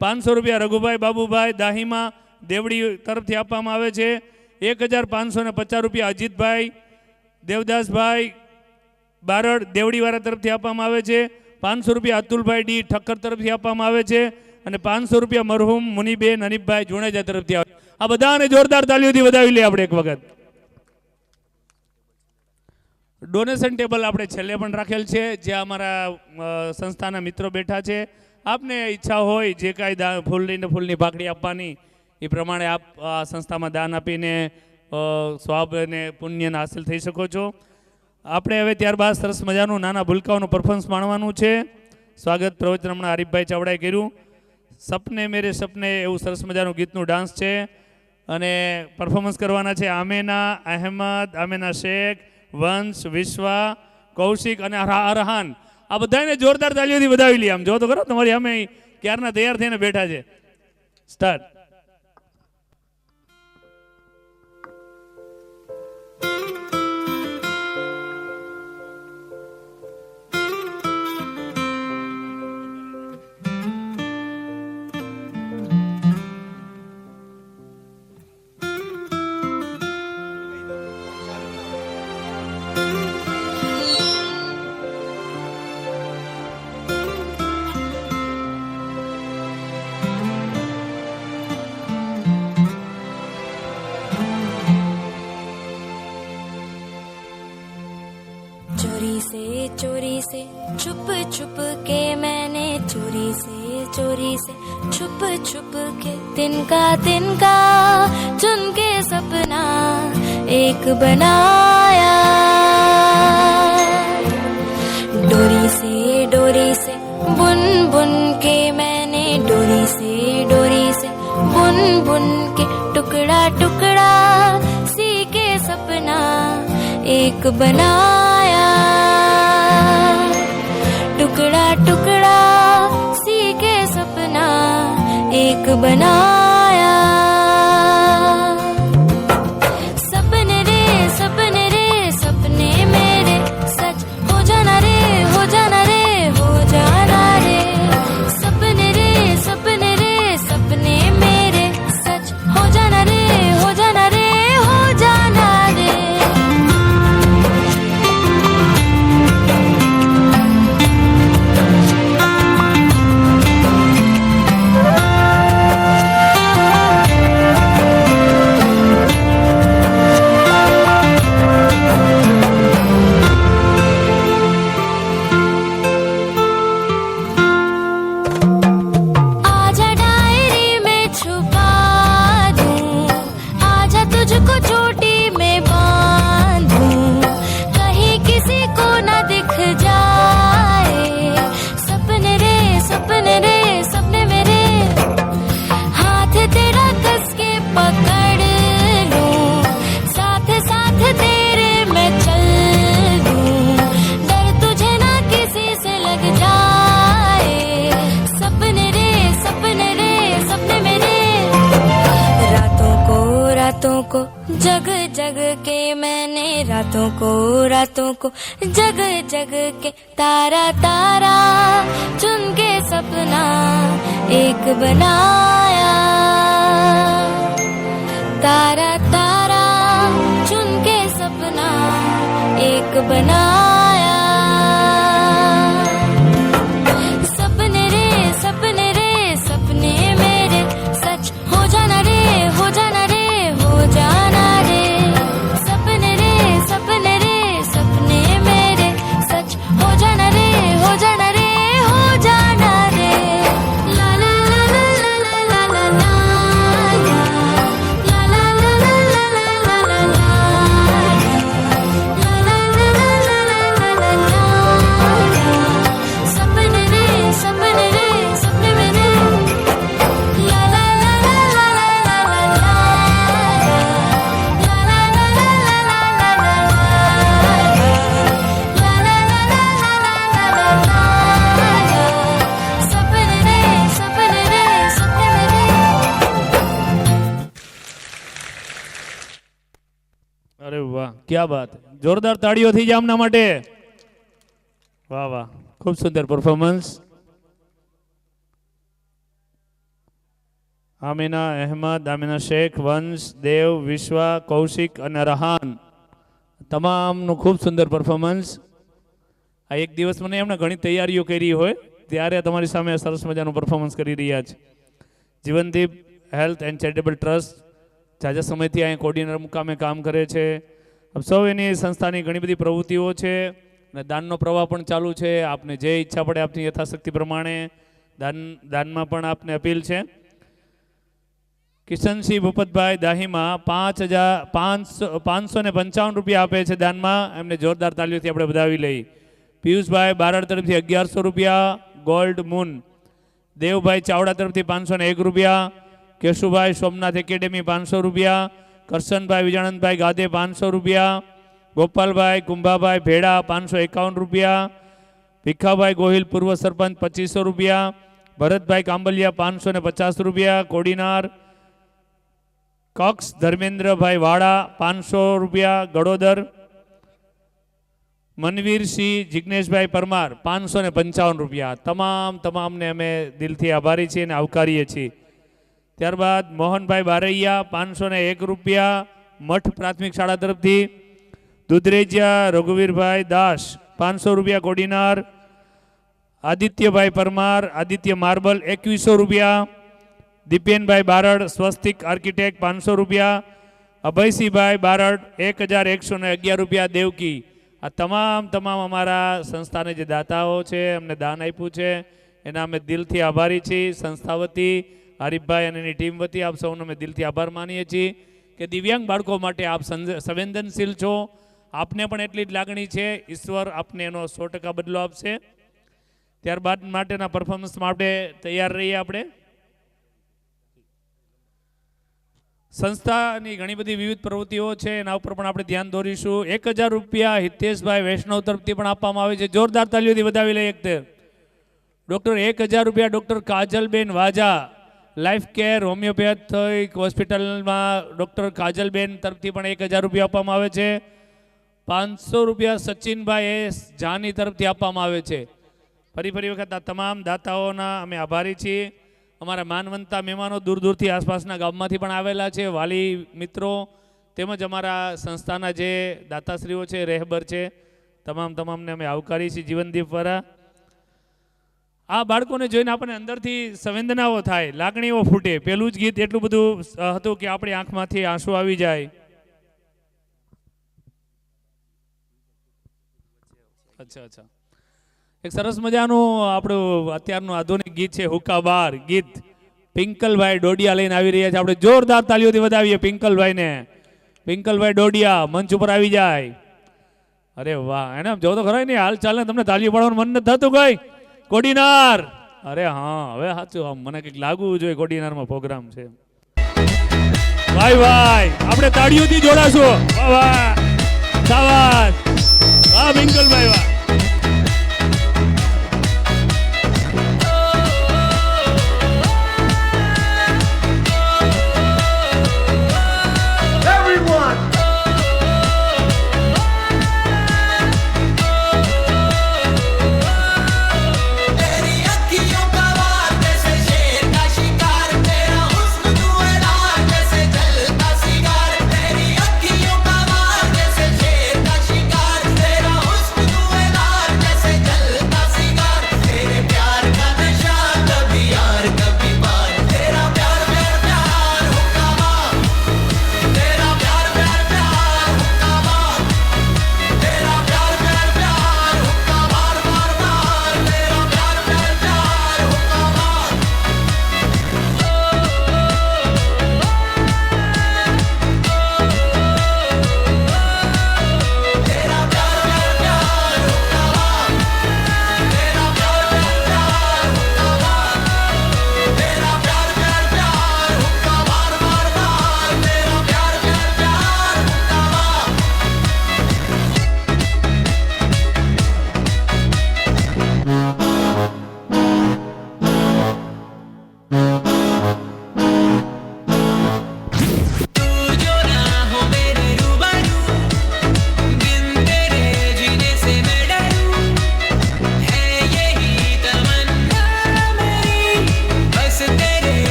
Speaker 4: 500 રૂપિયા રઘુભાઈ બાબુભાઈ દાહીમા દેવડી તરફથી આપવામાં આવે છે. 1550 રૂપિયા અજીતભાઈ દેવદાસભાઈ બારડ દેવડીવાળા તરફથી આપવામાં આવે છે. 500 રૂપિયા અતુલભાઈ ડી ઠક્કર તરફથી આપવામાં આવે છે. અને 500 રૂપિયા મરહુમ મુનીબેન હનીફભાઈ જુણેજા તરફથી આવે. આ બધાને જોરદાર તાલીઓથી વધાવી લઈએ આપણે એક વખત. ડોનેશન ટેબલ આપણે છેલ્લે પણ રાખેલ છે, જ્યાં અમારા સંસ્થાના મિત્રો બેઠા છે. આપને ઈચ્છા હોય જે કાંઈ ફૂલની ભાખડી આપવાની એ પ્રમાણે આપ આ સંસ્થામાં દાન આપીને સ્વાબ અને પુણ્યને હાસિલ થઈ શકો છો. આપણે હવે ત્યારબાદ સરસ મજાનું નાના ભૂલકાઓનું પરફોર્મન્સ માણવાનું છે. સ્વાગત પ્રવચન હમણાં આરીફભાઈ ચાવડાએ કર્યું. સપને મેરે સપને એવું સરસ મજાનું ગીતનું ડાન્સ છે. અને પરફોર્મન્સ કરવાના છે આમેના અહેમદ, આમેના શેખ, વંશ, વિશ્વા, કૌશિક અને અરહાન. આ બધાને જોરદાર તાલીઓથી વધાવી લઈએ. આમ જો તો ખરો, તમારી અમે ક્યારના તૈયાર થઈને બેઠા છે. સ્ટાર્ટ.
Speaker 5: चोरी से छुप छुप के मैंने चोरी से छुप छुप के तिनका चुन के सपना एक बनाया. डोरी से बुन बुन के मैंने डोरी से बुन बुन के टुकड़ा टुकड़ा सी के सपना एक बनाया. टुकड़ा टुकड़ा सी के सपना एक बनाया. सपने रे सपने मेरे सच हो जाना रे हो जाना रे हो जाना रे. सपने रे सपने मेरे सच हो जाना रे हो जाना रे हो जाना रे. तुझको चोटी में बांधूं कहीं किसी को न दिख जाए. सपने रे सपने मेरे हाथ तेरा कस के पकड़ लूं. साथ साथ तेरे मैं चल दूं. डर तुझे ना किसी से लग जाए. सपने रे सपने मेरे रातों को जग जग के मैंने रातों को जग जग के तारा चुन के सपना एक बनाया. तारा चुन के सपना एक बनाया. सपने रे सपने मेरे सच हो जाना रे हो जाना रे हो जाना रे. सपने रे सपने मेरे सच हो जाना रे हो जाना रे हो जाना रे. ला ला ला ला ला ला ला ला ला ला ला ला ला ला ला. सपने रे सपने मेरे ला ला ला ला ला ला ला.
Speaker 4: અરે વાહ, ક્યા બાત. જોરદાર તાળીઓ થઈ જાય આમના માટે. વાહ વાહ, ખૂબ સુંદર પરફોર્મન્સ. આમિના અહેમદ, આમિના શેખ, વંશ, દેવ, વિશ્વા, કૌશિક અને રહાન તમામનું ખૂબ સુંદર પરફોર્મન્સ. આ એક દિવસ મને એમણે ઘણી તૈયારીઓ કરી હોય ત્યારે તમારી સામે સરસ મજાનું પરફોર્મન્સ કરી રહ્યા છે. જીવનદીપ હેલ્થ એન્ડ ચેરિટેબલ ટ્રસ્ટ જાજા સમયથી અહીં કોર્ડિનેટર મુકામે કામ કરે છે. સૌ એની સંસ્થાની ઘણી બધી પ્રવૃત્તિઓ છે અને દાનનો પ્રવાહ પણ ચાલુ છે. આપને જે ઈચ્છા પડે આપની યથાશક્તિ પ્રમાણે દાનમાં પણ આપને અપીલ છે. કિશનસિંહ ભૂપતભાઈ દાહીમાં 5,555 રૂપિયા આપે છે દાનમાં. એમને જોરદાર તાલીઓથી આપણે વધાવી લઈ. પિયુષભાઈ બારડ તરફથી 1100 રૂપિયા ગોલ્ડ મૂન. દેવભાઈ ચાવડા તરફથી 501 રૂપિયા. કેશુભાઈ સોમનાથ એકેડેમી 500 રૂપિયા, કરશનભાઈ વિજાનંદભાઈ ગાદે 500 રૂપિયા, ગોપાલભાઈ કુંભાભાઈ ભેડા 551 રૂપિયા, ભીખાભાઈ ગોહિલ પૂર્વ સરપંચ 2500 રૂપિયા, ભરતભાઈ કાંબલિયા 550 રૂપિયા, કોડીનાર કક્ષ ધર્મેન્દ્રભાઈ વાડા 500 રૂપિયા, ગડોદર મનવીરસિંહ જિગ્નેશભાઈ પરમાર 555 રૂપિયા. તમામને અમે દિલથી આભારી છીએ અને આવકારીએ છીએ. ત્યારબાદ મોહનભાઈ બારૈયા 501 રૂપિયા મઠ પ્રાથમિક શાળા તરફથી, દુધરેજિયા રઘુવીરભાઈ દાસ 500 રૂપિયા કોડીનાર, આદિત્યભાઈ પરમાર આદિત્ય માર્બલ 2100 રૂપિયા, દીપેનભાઈ બારડ સ્વસ્તિક આર્કિટેક્ટ 500 રૂપિયા, અભયસિંહભાઈ બારડ 1111 રૂપિયા દેવકી. આ તમામ અમારા સંસ્થાને જે દાતાઓ છે અમને દાન આપ્યું છે એના અમે દિલથી આભારી છીએ. સંસ્થા વતી હરીફભાઈ અને એની ટીમ વતી આપ સૌનો અમે દિલથી આભાર માનીએ છીએ કે દિવ્યાંગ બાળકો માટે આપ સંવેદનશીલ છો. આપને પણ એટલી જ લાગણી છે, ઈશ્વર આપને એનો 100% બદલો આપશે. ત્યારબાદ માટેના પરફોર્મન્સ માટે તૈયાર રહીએ. આપણે સંસ્થાની ઘણી બધી વિવિધ પ્રવૃત્તિઓ છે, એના ઉપર પણ આપણે ધ્યાન દોરીશું. 1000 રૂપિયા હિતેશભાઈ વૈષ્ણવ તરફથી પણ આપવામાં આવે છે. જોરદાર તાલીઓથી વધાવી લઈએ. ડૉક્ટર 1000 રૂપિયા ડૉક્ટર કાજલબેન વાજા લાઈફ કેર હોમિયોપેથિક હોસ્પિટલમાં ડૉક્ટર કાજલબેન તરફથી પણ 1000 રૂપિયા આપવામાં આવે છે. 500 રૂપિયા સચિનભાઈ એસ જાની તરફથી આપવામાં આવે છે. ફરી વખત આ તમામ દાતાઓના અમે આભારી છીએ. અમારા માનવંતા મહેમાનો દૂર દૂરથી આસપાસના ગામમાંથી પણ આવેલા છે, વાલી મિત્રો તેમજ અમારા સંસ્થાના જે દાતાશ્રીઓ છે, રહેબર છે, તમામને અમે આવકારી છીએ જીવનદીપ દ્વારા. આ બાળકોને જોઈને આપણને અંદરથી સંવેદનાઓ થાય, લાગણીઓ ફૂટે. પેલું જ ગીત એટલું બધું હતું કે આપણી આંખમાંથી આંસુ આવી જાય. અચ્છા એક સરસ મજાનું આપણું અત્યારનું આધુનિક ગીત છે હુક્કાબાર ગીત. પિંકલભાઈ ડોડિયા લઈને આવી રહ્યા છે. આપણે જોરદાર તાલીઓથી વધાવીએ પિંકલભાઈને. પિંકલભાઈ ડોડિયા મંચ ઉપર આવી જાય. અરે વાહ, એને જો તો ખરા નહીં હાલ ચાલે તમને તાલીઓ પાડવાનું મન નથી થતું કઈ? કોડીનાર, અરે હા હવે સાચું મને કંઈક લાગવું જોઈએ કોડીનારમાં પ્રોગ્રામ છે. ભાઈ આપણે તાળીઓથી જોડાશું. વાહ વાહ, શાબાશ, વાહ પિંકલભાઈ વાહ.
Speaker 6: शिकार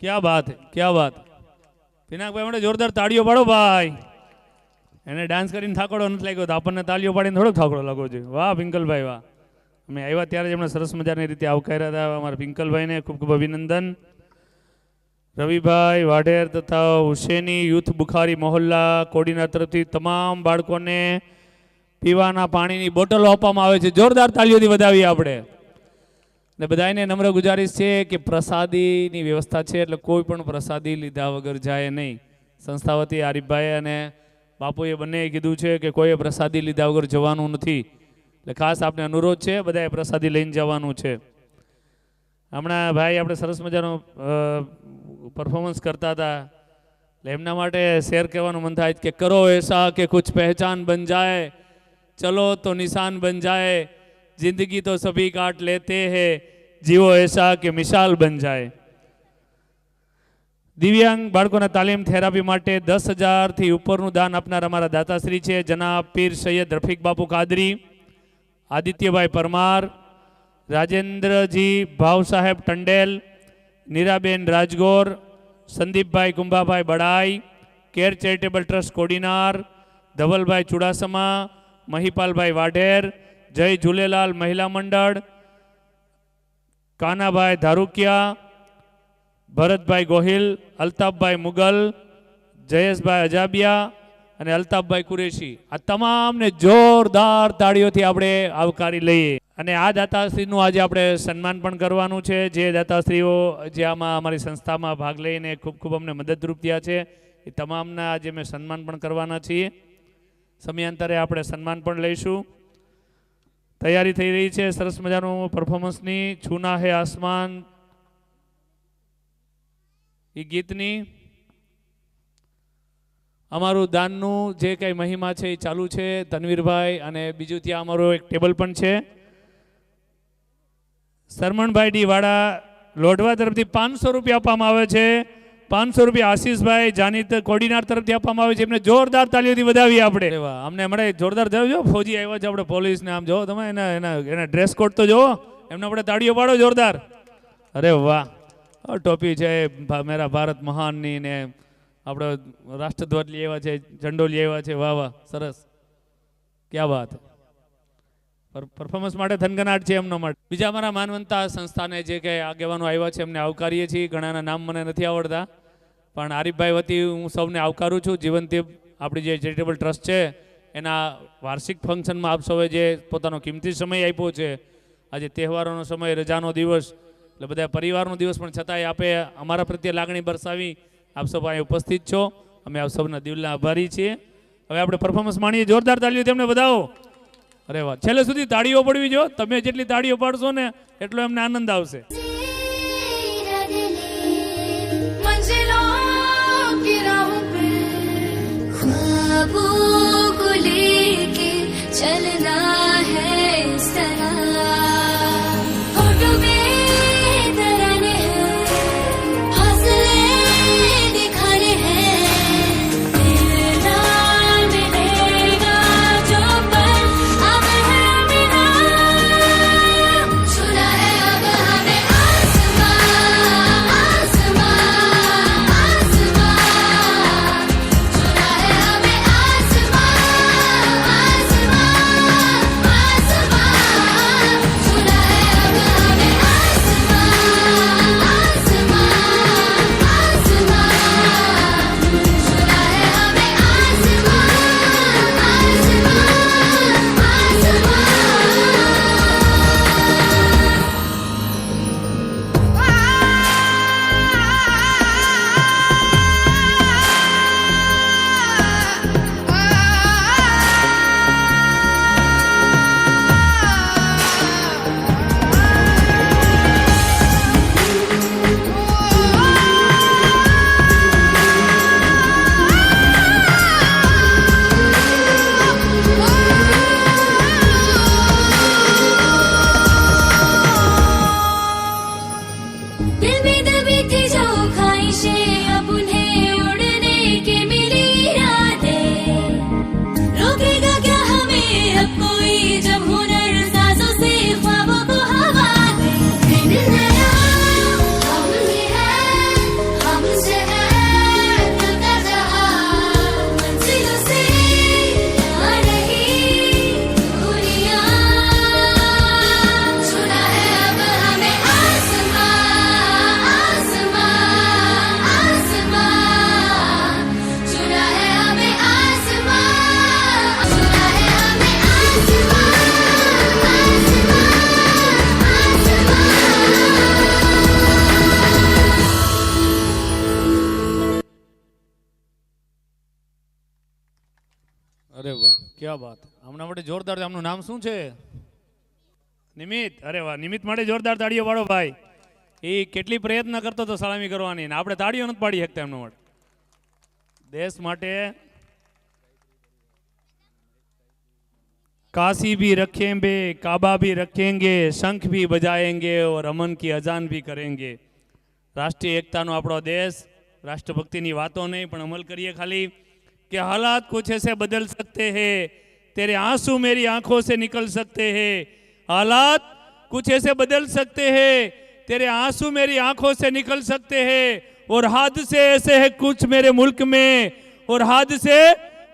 Speaker 4: ક્યાં બાત હે, ક્યાં બાત. પિનાકભાઈ માટે જોરદાર તાળીઓ પાડો ભાઈ. એને ડાન્સ કરીને થાકડો નથી લાગ્યો તો આપણને તાળીઓ પાડીને થોડોક થાકડો લાગવો જોઈએ. વાહ પિંકલભાઈ વાહ. અમે આવ્યા ત્યારે જ એમણે સરસ મજાની રીતે આવકાર્યા હતા. અમારા પિંકલભાઈને ખૂબ ખૂબ અભિનંદન. રવિભાઈ વાઢેર તથા હુસેની યુથ બુખારી મોહલ્લા કોડીના તરફથી તમામ બાળકોને પીવાના પાણીની બોટલો આપવામાં આવે છે. જોરદાર તાળીઓથી વધાવીએ આપણે. ને બધાને નમ્ર ગુજારિશ છે કે પ્રસાદીની વ્યવસ્થા છે એટલે કોઈ પણ પ્રસાદી લીધા વગર જાય નહીં. સંસ્થા વતી આરીફભાઈ અને બાપુએ બંનેએ કીધું છે કે કોઈએ પ્રસાદી લીધા વગર જવાનું નથી. એટલે ખાસ આપણે અનુરોધ છે બધાએ પ્રસાદી લઈને જવાનું છે. હમણાં ભાઈ આપણે સરસ મજાનો પરફોર્મન્સ કરતા હતા એટલે એમના માટે શેર કહેવાનું મન થાય કે કરો એસા કે કુછ પહેચાન બન જાય, ચલો તો નિશાન બન જાય, જિંદગી તો સભી કાટ લેતે હૈ, જીવો એસા કે મિસાલ બન જાય. દિવ્યાંગ બાળકોના તાલીમ થેરાપી માટે 10,000 થી ઉપરનું દાન આપનાર અમારા દાતાશ્રી છે જનાબ પીર સૈયદ રફીક બાપુ કાદરી, આદિત્યભાઈ પરમાર, રાજેન્દ્રજી ભાવ સાહેબ ટંડેલ, Niraben Rajgor, Sandipbhai Kumbhabhai Badai, care charitable trust Kodinar, Dhavalbhai Chudasama, મહિપાલભાઈ Vadher, જય ઝૂલેલાલ મહિલા મંડળ, કાનાભાઈ ધારુકિયા, ભરતભાઈ ગોહિલ, અલ્તાફભાઈ મુગલ, જયેશભાઈ અજાબિયા અને અલ્તાફભાઈ કુરેશી. આ તમામને જોરદાર તાળીઓથી આપણે આવકારી લઈએ. અને આ દાતાશ્રીનું આજે આપણે સન્માન પણ કરવાનું છે. જે દાતાશ્રીઓ જે આમાં અમારી સંસ્થામાં ભાગ લઈને ખૂબ ખૂબ અમને મદદરૂપ થયા છે એ તમામના આજે અમે સન્માન પણ કરવાના છીએ. સમયાંતરે આપણે સન્માન પણ લઈશું. તૈયારી થઈ રહી છે સરસ મજાનું પરફોર્મન્સની. છૂના હે આસમાન એ ગીતની. અમારું દાનનું જે કંઈ મહિમા છે એ ચાલુ છે. તનવીરભાઈ અને બીજું ત્યાં અમારું એક ટેબલ પણ છે. સરમણભાઈ ડી વાડા લોઢવા તરફથી 500 રૂપિયા આપવામાં આવે છે. 500 રૂપિયા આશીષભાઈ જાનીત કોડીનાર તરફથી આપવામાં આવે છે. એમને જોરદાર તાલીઓથી વધાવીએ આપણે. અમને મળે જોરદાર થયો. ફોજી આવ્યા છે આપણે પોલીસને. આમ જો તમે એના ડ્રેસ કોડ તો જુઓ. એમને આપણે તાળીઓ પાડો જોરદાર. અરે વાહ. ટોપી છે મેરા ભારત મહાનની ને આપણે રાષ્ટ્રધ્વજ લઈ આવ્યા છે, ઝંડો લઈ આવ્યા છે. વાહ વાહ સરસ. ક્યાં વાત. પરફોર્મન્સ માટે થનગનાટ છે એમના માટે. બીજા અમારા માનવંતા સંસ્થાને જે કંઈ આગેવાનો આવ્યા છે એમને આવકારીએ છીએ. ઘણાના નામ મને નથી આવડતા પણ આરીફભાઈ વતી હું સૌને આવકારું છું. જીવનથી આપણી જે ચેરિટેબલ ટ્રસ્ટ છે એના વાર્ષિક ફંક્શનમાં આપ સૌએ જે પોતાનો કિંમતી સમય આપ્યો છે. આજે તહેવારોનો સમય, રજાનો દિવસ એટલે બધા પરિવારનો દિવસ પણ છતાંય આપે અમારા પ્રત્યે લાગણી દર્શાવી આપ સૌ અહીં ઉપસ્થિત છો. અમે આપ સૌના દિલના આભારી છીએ. હવે આપણે પરફોર્મન્સ માણીએ. જોરદાર તાળીઓ તેમને બધાવો. અરે વાહ. છેલ્લે સુધી તાળીઓ પડવી જો. તમે જેટલી તાળીઓ પાડશો ને એટલો એમને આનંદ આવશે.
Speaker 5: चलना है इस तरह
Speaker 4: અરે વાહ, ક્યાં વાત. હમણાં માટે જોરદાર. આમનું નામ શું છે? નિમિત. અરે વાહ, નિમિત માટે જોરદાર તાળીઓ પાડો ભાઈ. એ કેટલી પ્રયત્ન કરતો હતો સલામી કરવાની, ને આપણે તાળીઓ નથી પાડી શકતા એમના માટે. દેશ માટે काशी भी रखेंगे, काबा भी रखेंगे, शंख भी बजाएंगे और अमन की अजान भी करेंगे. राष्ट्रीय एकताનો આપણો देश, राष्ट्रभक्तिની વાતો નહીં પણ અમલ કરીએ ખાલી कि हालात कुछ ऐसे बदल सकते हैं, तेरे आंसू मेरी आंखों से निकल सकते हैं. हालात कुछ ऐसे बदल सकते हैं, तेरे आंसू मेरी आंखों से निकल सकते हैं. और हादसे ऐसे हैं कुछ मेरे मुल्क में, और हादसे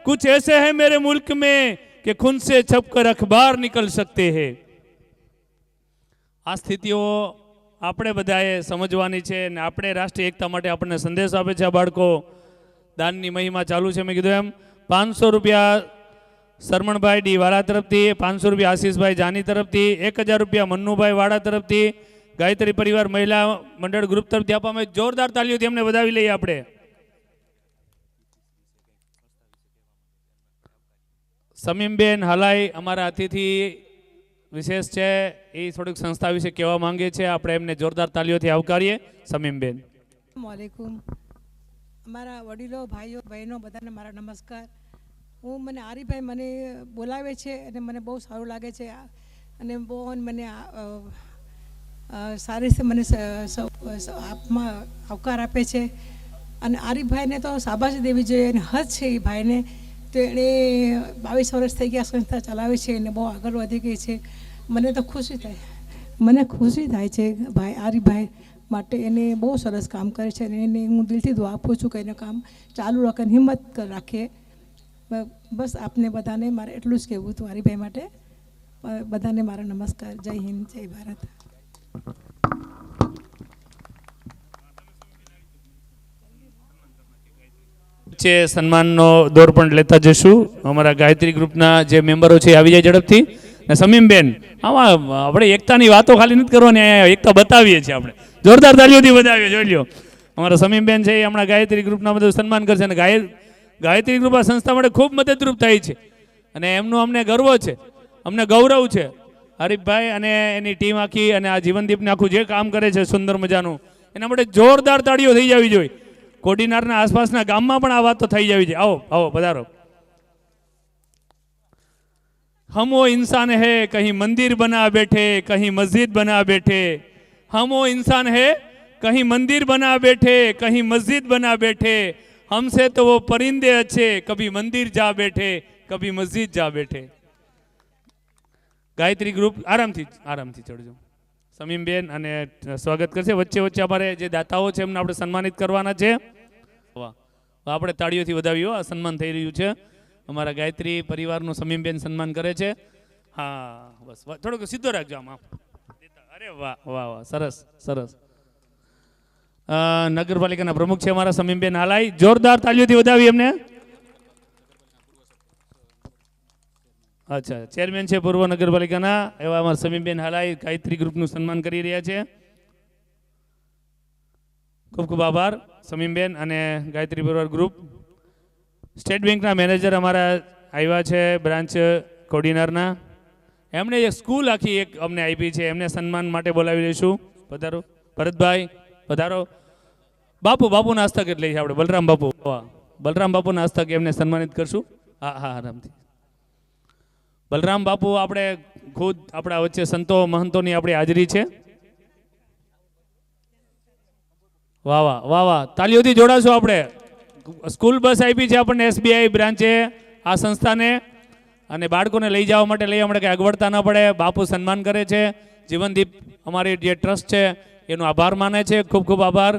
Speaker 4: कुछ ऐसे हैं मेरे मुल्क में कि खून से छपकर अखबार निकल सकते हैं. આ સ્થિતિઓ આપણે બધાએ સમજવાની છે ને આપણે રાષ્ટ્રીય એકતા માટે આપણને સંદેશ આપે છે આ બાળકો. દાનની મહિમા ચાલુ છે. મેં કીધું એમ 500 રૂપિયા સરમણભાઈ ડી વાળા તરફથી, 500 રૂપિયા આશીષભાઈ જાની તરફથી, 1000 રૂપિયા મન્નુભાઈ વાળા તરફથી, ગાયત્રી પરિવાર મહિલા મંડળ ગ્રુપ તરફથી આપવામાં. જોરદાર તાલીઓથી એમને વધાવી લઈએ આપણે. સમીમબેન હલાઈ અમારા અતિથિ વિશેષ છે, એ થોડીક સંસ્થા વિશે કહેવા માંગે છે. આપણે એમને જોરદાર તાલીઓથી આવકારીએ. સમીમબેન.
Speaker 6: વાલેકુમ. અમારા વડીલો, ભાઈઓ, બહેનો બધાને મારા નમસ્કાર. મને આરીભાઈ મને બોલાવે છે અને મને બહુ સારું લાગે છે અને બહુ મને સારી રીતે મને આપમાં આવકાર આપે છે. અને આરીફભાઈને તો શાબાશી દેવી જોઈએ અને હદ છે એ ભાઈને. તો એણે 22 વર્ષ થઈ ગયા સંસ્થા ચલાવે છે અને બહુ આગળ વધી ગઈ છે. મને તો ખુશી થાય છે ભાઈ આરીફભાઈ માટે. એને બહુ સરસ કામ કરે છે અને એને હું દિલથી દુઆ આપું છું કે એનું કામ ચાલુ રાખે, હિંમત રાખે. બસ આપને બધાને મારે એટલું જ કહેવું હતું આરીફભાઈ માટે. બધાને મારા નમસ્કાર. જય હિન્દ, જય ભારત.
Speaker 4: છે સન્માનનો દોર પણ લેતા જશું. અમારા ગાયત્રી ગ્રુપના જે મેમ્બરો છે આવી જાય ઝડપથી. ને સમીમબેન, આમાં આપણે એકતાની વાતો ખાલી નથી કરવાની, અહીંયા એકતા બતાવીએ છીએ આપણે. જોરદાર તાલીઓથી વધાવીએ. જોઈ લ્યો અમારા સમીમબેન છે એ હમણાં ગાયત્રી ગ્રુપના બધું સન્માન કરશે. અને ગાયત્રી ગ્રુપ આ સંસ્થા માટે ખૂબ મદદરૂપ થાય છે અને એમનું અમને ગર્વ છે, અમને ગૌરવ છે. હરીફભાઈ અને એની ટીમ આખી અને આ જીવનદીપને આખું જે કામ કરે છે સુંદર મજાનું, એના માટે જોરદાર તાળીઓ થઈ જવી જોઈએ. કોડીનારના આસપાસના ગામમાં પણ આ વાત તો થઈ જવી છે. આવો આવો પધારો. हम वो इंसान है कहीं मंदिर बना बैठे, कहीं मस्जिद बना बैठे. हम वो इंसान है कहीं मंदिर बना बैठे, कहीं मस्जिद बना बैठे. हमसे तो वो परिंदे अच्छे, कभी मंदिर जा बैठे, कभी मस्जिद जा बैठे. ગાયત્રી ગ્રુપ આરામથી ચડજો. સમીમબેન અને સ્વાગત કરશે. વચ્ચે વચ્ચે અમારે જે દાતાઓ છે એમને આપણે સન્માનિત કરવાના છે. વાહ, આપણે તાળીઓથી વધાવીએ. આ સન્માન થઈ રહ્યું છે. અમારા ગાયત્રી પરિવારનું સમીમબેન સન્માન કરે છે. હા બસ થોડોક સીધો રાખજો આમાં. અરે વાહ વાહ વાહ, સરસ સરસ. નગરપાલિકાના પ્રમુખ છે અમારા સમીમબેન હાલાઈ. જોરદાર તાળીઓથી વધાવી એમને. અચ્છા, ચેરમેન છે પૂર્વ નગરપાલિકાના એવા અમારા સમીમબેન હાલાઈ ગાયત્રી ગ્રુપનું સન્માન કરી રહ્યા છે. ખૂબ ખૂબ આભાર સમીમબેન અને ગાયત્રી પરિવાર ગ્રુપ. સ્ટેટ બેંકના મેનેજર અમારા આવ્યા છે બ્રાન્ચ કોડીનારના. એમણે એક સ્કૂલ આખી એક અમને આપી છે, એમને સન્માન માટે બોલાવી લઈશું. પધારો ભરતભાઈ, પધારો. બાપુના હસ્તક એટલે છે આપણે બલરામ બાપુ. બલરામ બાપુના હસ્તક એમને સન્માનિત કરશું. હા હા, આરામથી. બલરામ બાપુ આપણે ખુદ આપણા વચ્ચે સંતો મહંતોની આપણી હાજરી છે. વાહ વાહ વાહ વાહ, તાલીઓથી જોડાશું આપણે. સ્કૂલ બસ આપી છે આપણને SBI બ્રાન્ચે આ સંસ્થાને, અને બાળકોને લઈ જવા માટે કંઈ અગવડતા ન પડે. બાપુ સન્માન કરે છે. જીવનદીપ અમારી જે ટ્રસ્ટ છે એનો આભાર માને છે. ખૂબ ખૂબ આભાર.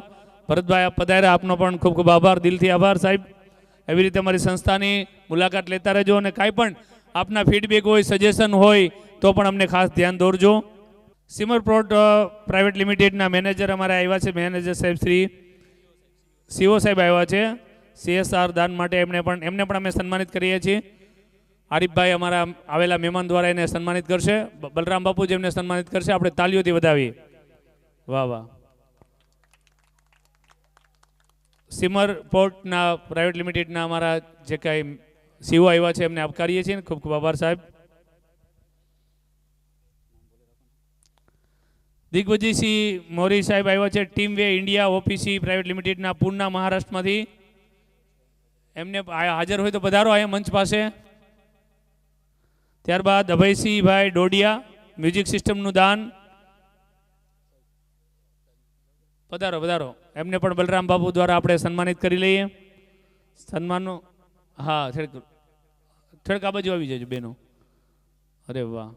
Speaker 4: ભરતભાઈ પધાર્યા, આપનો પણ ખૂબ ખૂબ આભાર, દિલથી આભાર સાહેબ. એવી રીતે અમારી સંસ્થાની મુલાકાત લેતા રહેજો અને કાંઈ પણ આપના ફીડબેક હોય, સજેશન હોય તો પણ અમને ખાસ ધ્યાન દોરજો. સિમર પ્રોટ પ્રાઇવેટ લિમિટેડના મેનેજર અમારા આવ્યા છે. મેનેજર સાહેબ શ્રી CO સાહેબ આવ્યા છે CSR દાન માટે. એમને પણ અમે સન્માનિત કરીએ છીએ. આરીફભાઈ અમારા આવેલા મહેમાન દ્વારા એને સન્માનિત કરશે. બલરામ બાપુ જેમને સન્માનિત કરશે. આપણે તાલીઓથી વધાવીએ. વાહ વાહ. સિમર પોર્ટના પ્રાઇવેટ લિમિટેડના અમારા જે કાંઈ સીઓ આવ્યા છે એમને આવકારીએ છીએ. ખૂબ ખૂબ આભાર સાહેબ. દિગ્વિજયસિંહ મોરી સાહેબ આવ્યા છે ટીમ વે ઇન્ડિયા ઓપીસી પ્રાઇવેટ લિમિટેડના પૂર્ણા મહારાષ્ટ્રમાંથી. એમને હાજર હોય તો પધારો અહીંયા મંચ પાસે. ત્યારબાદ અભયસિંહભાઈ ડોડિયા મ્યુઝિક સિસ્ટમનું દાન. પધારો પધારો. એમને પણ બલરામ બાબુ દ્વારા આપણે સન્માનિત કરી લઈએ. સન્માનનો હા થોડક આ બાજુ આવી જજો બેનો. અરે વાહ,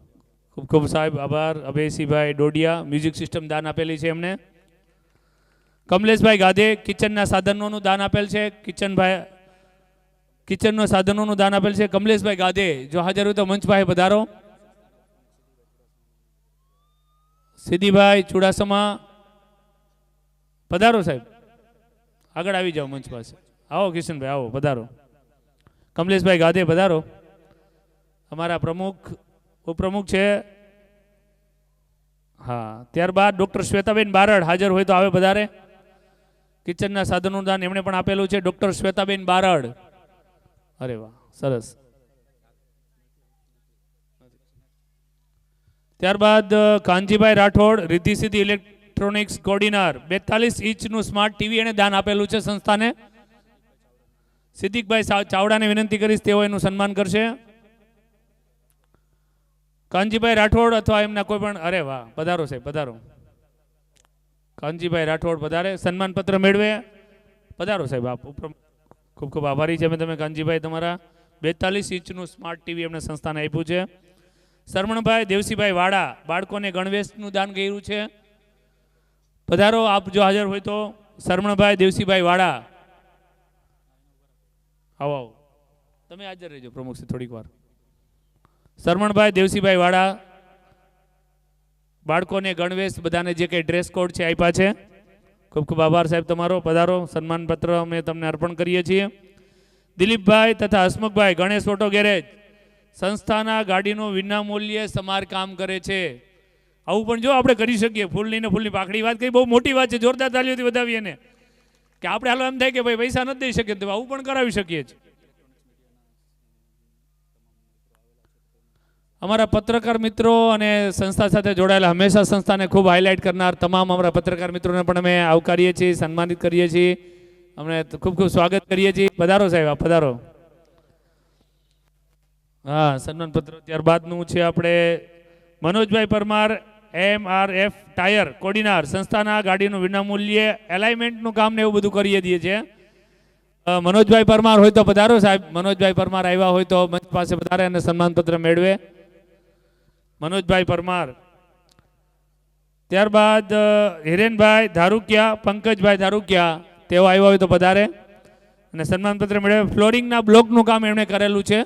Speaker 4: ખૂબ ખૂબ સાહેબ આભાર. અભયસિંહભાઈ ડોડિયા મ્યુઝિક સિસ્ટમ દાન આપેલી છે એમને. કમલેશભાઈ ગાધે કિચનના સાધનોનું દાન આપેલ છે. કિચનના સાધનોનું દાન આપેલ છે કમલેશભાઈ ગાધે. જો હાજર હોય તો મંચ પાસે પધારો. સિદ્ધિભાઈ ચુડાસમા પધારો સાહેબ, આગળ આવી જાઓ મંચ પાસે. આવો કિશનભાઈ આવો પધારો. કમલેશભાઈ ગાધે પધારો. અમારા પ્રમુખ ઉપપ્રમુખ છે. હા, ત્યારબાદ ડૉક્ટર શ્વેતાબેન બારડ હાજર હોય તો આવે પધારે. કિચનના સાધનોનું દાન એમણે પણ આપેલું છે ડૉક્ટર શ્વેતાબેન બારડ. અરે વાહ, સરસ. ત્યારબાદ કાનજીભાઈ રાઠોડ રિદ્ધિ સિદ્ધિ ઇલેક્ટ્રોનિક્સ કોર્ડિનાર 42 ઇંચનું સ્માર્ટ ટીવી એને દાન આપેલું છે સંસ્થાને. સિદ્દીકભાઈ ચાવડાને વિનંતી કરીશ તેઓ એનું સન્માન કરશે. કાનજીભાઈ રાઠોડ અથવા એમના કોઈ પણ. અરે વાહ, પધારો સાહેબ પધારો. કાનજીભાઈ રાઠોડ પધારે, સન્માન પત્ર મેળવે. પધારો સાહેબ આપ. ખૂબ ખૂબ આભારી છે અમે તમે કાનજીભાઈ. તમારા 42 ઇંચનું સ્માર્ટ ટીવી એમને સંસ્થાને આપ્યું છે. શરમણભાઈ દેવસીભાઈ વાડા બાળકોને ગણવેશનું દાન કર્યું છે. પધારો આપ જો હાજર હોય તો. શરમણભાઈ દેવસીભાઈ વાડા આવો આવો, તમે હાજર રહેજો પ્રમુખશ્રી થોડીક વાર. શરમણભાઈ દેવસીભાઈ વાડા બાળકોને ગણવેશ બધાને જે કંઈ ડ્રેસ કોડ છે આપ્યા છે. ખૂબ ખૂબ આભાર સાહેબ તમારો. પધારો, સન્માન પત્ર અમે તમને અર્પણ કરીએ છીએ. દિલીપભાઈ તથા હસમુખભાઈ ગણેશ ઓટો ગેરેજ સંસ્થાના ગાડીનું વિનામૂલ્યે સમારકામ કરે છે. આવું પણ જો આપણે કરી શકીએ. ફૂલની ને ફૂલની પાકડી વાત કરી, બહુ મોટી વાત છે. જોરદાર તાલીઓથી વધાવીએ ને કે આપણે હાલો એમ થાય કે ભાઈ પૈસા નથી દઈ શકીએ તો આવું પણ કરાવી શકીએ છીએ. અમારા પત્રકાર મિત્રો અને સંસ્થા સાથે જોડાયેલા હંમેશા સંસ્થાને ખૂબ હાઇલાઇટ કરનાર તમામ અમારા પત્રકાર મિત્રોને પણ અમે આવકારીએ છીએ, સન્માનિત કરીએ છીએ. અમને ખૂબ ખૂબ સ્વાગત કરીએ છીએ. પધારો સાહેબ આપ પધારો. હા, સન્માન પત્ર ત્યારબાદનું છે આપણે મનોજભાઈ પરમાર MRF ટાયર કોર્ડિનાર સંસ્થાના ગાડીનું વિનામૂલ્યે એલાઇનમેન્ટનું કામ ને એવું બધું કરીએ દઈએ છીએ. મનોજભાઈ પરમાર હોય તો પધારો સાહેબ. મનોજભાઈ પરમાર આવ્યા હોય તો મંચ પાસે પધારે અને સન્માન પત્ર મેળવે. મનોજભાઈ પરમાર. ત્યારબાદ હિરેનભાઈ ધારુકિયા પંકજભાઈ ધારુકિયા તેઓ આવ્યા હોય તો પધારે અને સન્માન પત્ર મેળવે. ફ્લોરિંગના બ્લોકનું કામ એમણે કરેલું છે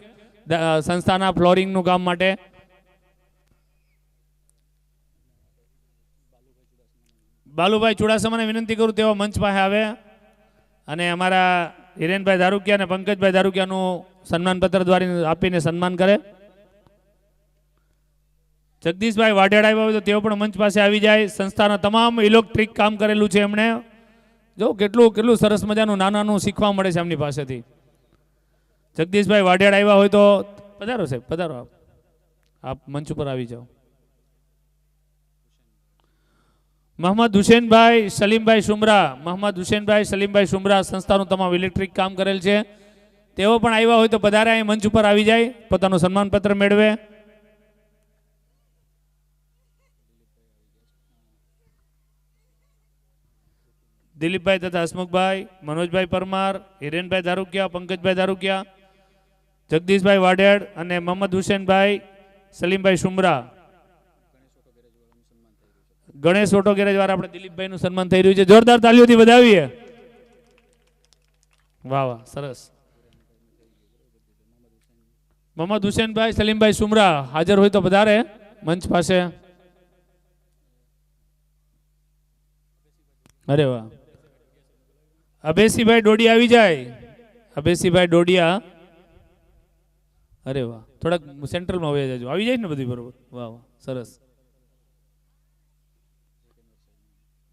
Speaker 4: સંસ્થાના ફ્લોરિંગનું કામ માટે. બાલુભાઈ ચુડાસમાને વિનંતી કરું તેઓ મંચ પાસે આવે અને અમારા હિરેનભાઈ ધારુકિયા અને પંકજભાઈ ધારુકિયાનું સન્માન પત્ર દ્વારા આપીને સન્માન કરે. જગદીશભાઈ વાઢેડ આવ્યા હોય તો તેઓ પણ મંચ પાસે આવી જાય. સંસ્થાના તમામ ઇલેક્ટ્રિક કામ કરેલું છે એમણે. જો કેટલું સરસ મજાનું નાનું શીખવા મળે છે એમની પાસેથી. જગદીશભાઈ વાઢેડ આવ્યા હોય તો પધારો સાહેબ પધારો. આપ મંચ ઉપર આવી જાઓ. મોહમ્મદ હુસેનભાઈ સલીમભાઈ સુમરા. મોહમ્મદ હુસેનભાઈ સલીમભાઈ સુમરા સંસ્થાનું તમામ ઇલેક્ટ્રિક કામ કરેલ છે. તેઓ પણ આવ્યા હોય તો પધારે અહીં મંચ ઉપર આવી જાય, પોતાનું સન્માન પત્ર મેળવે. દિલીપભાઈ તથા હસમુખભાઈ, મનોજભાઈ પરમાર, હિરેનભાઈ ધારુકિયા, પંકજભાઈ ધારુકિયા, જગદીશભાઈ વાઢેડ અને મોહમ્મદ હુસેનભાઈ સલીમભાઈ સુમરા. ગણેશ ઓટો ગેરેજ વાળા આપણે દિલીપભાઈનું સન્માન થઈ રહ્યું છે. જોરદાર તાલીઓથી વધાવીએ. વાહ વાહ, સરસ. મોહમ્મદ હુસેનભાઈ સલીમભાઈ સુમરા હાજર હોય તો પધારે મંચ પાસે. અરે વાહ. અભેસીભાઈ ડોડિયા આવી જાય. અભેસીભાઈ ડોડિયા. અરે વાહ, થોડાક સેન્ટ્રલમાં આવી જજો. આવી જાય ને બધી બરોબર. વાહ વાહ, સરસ.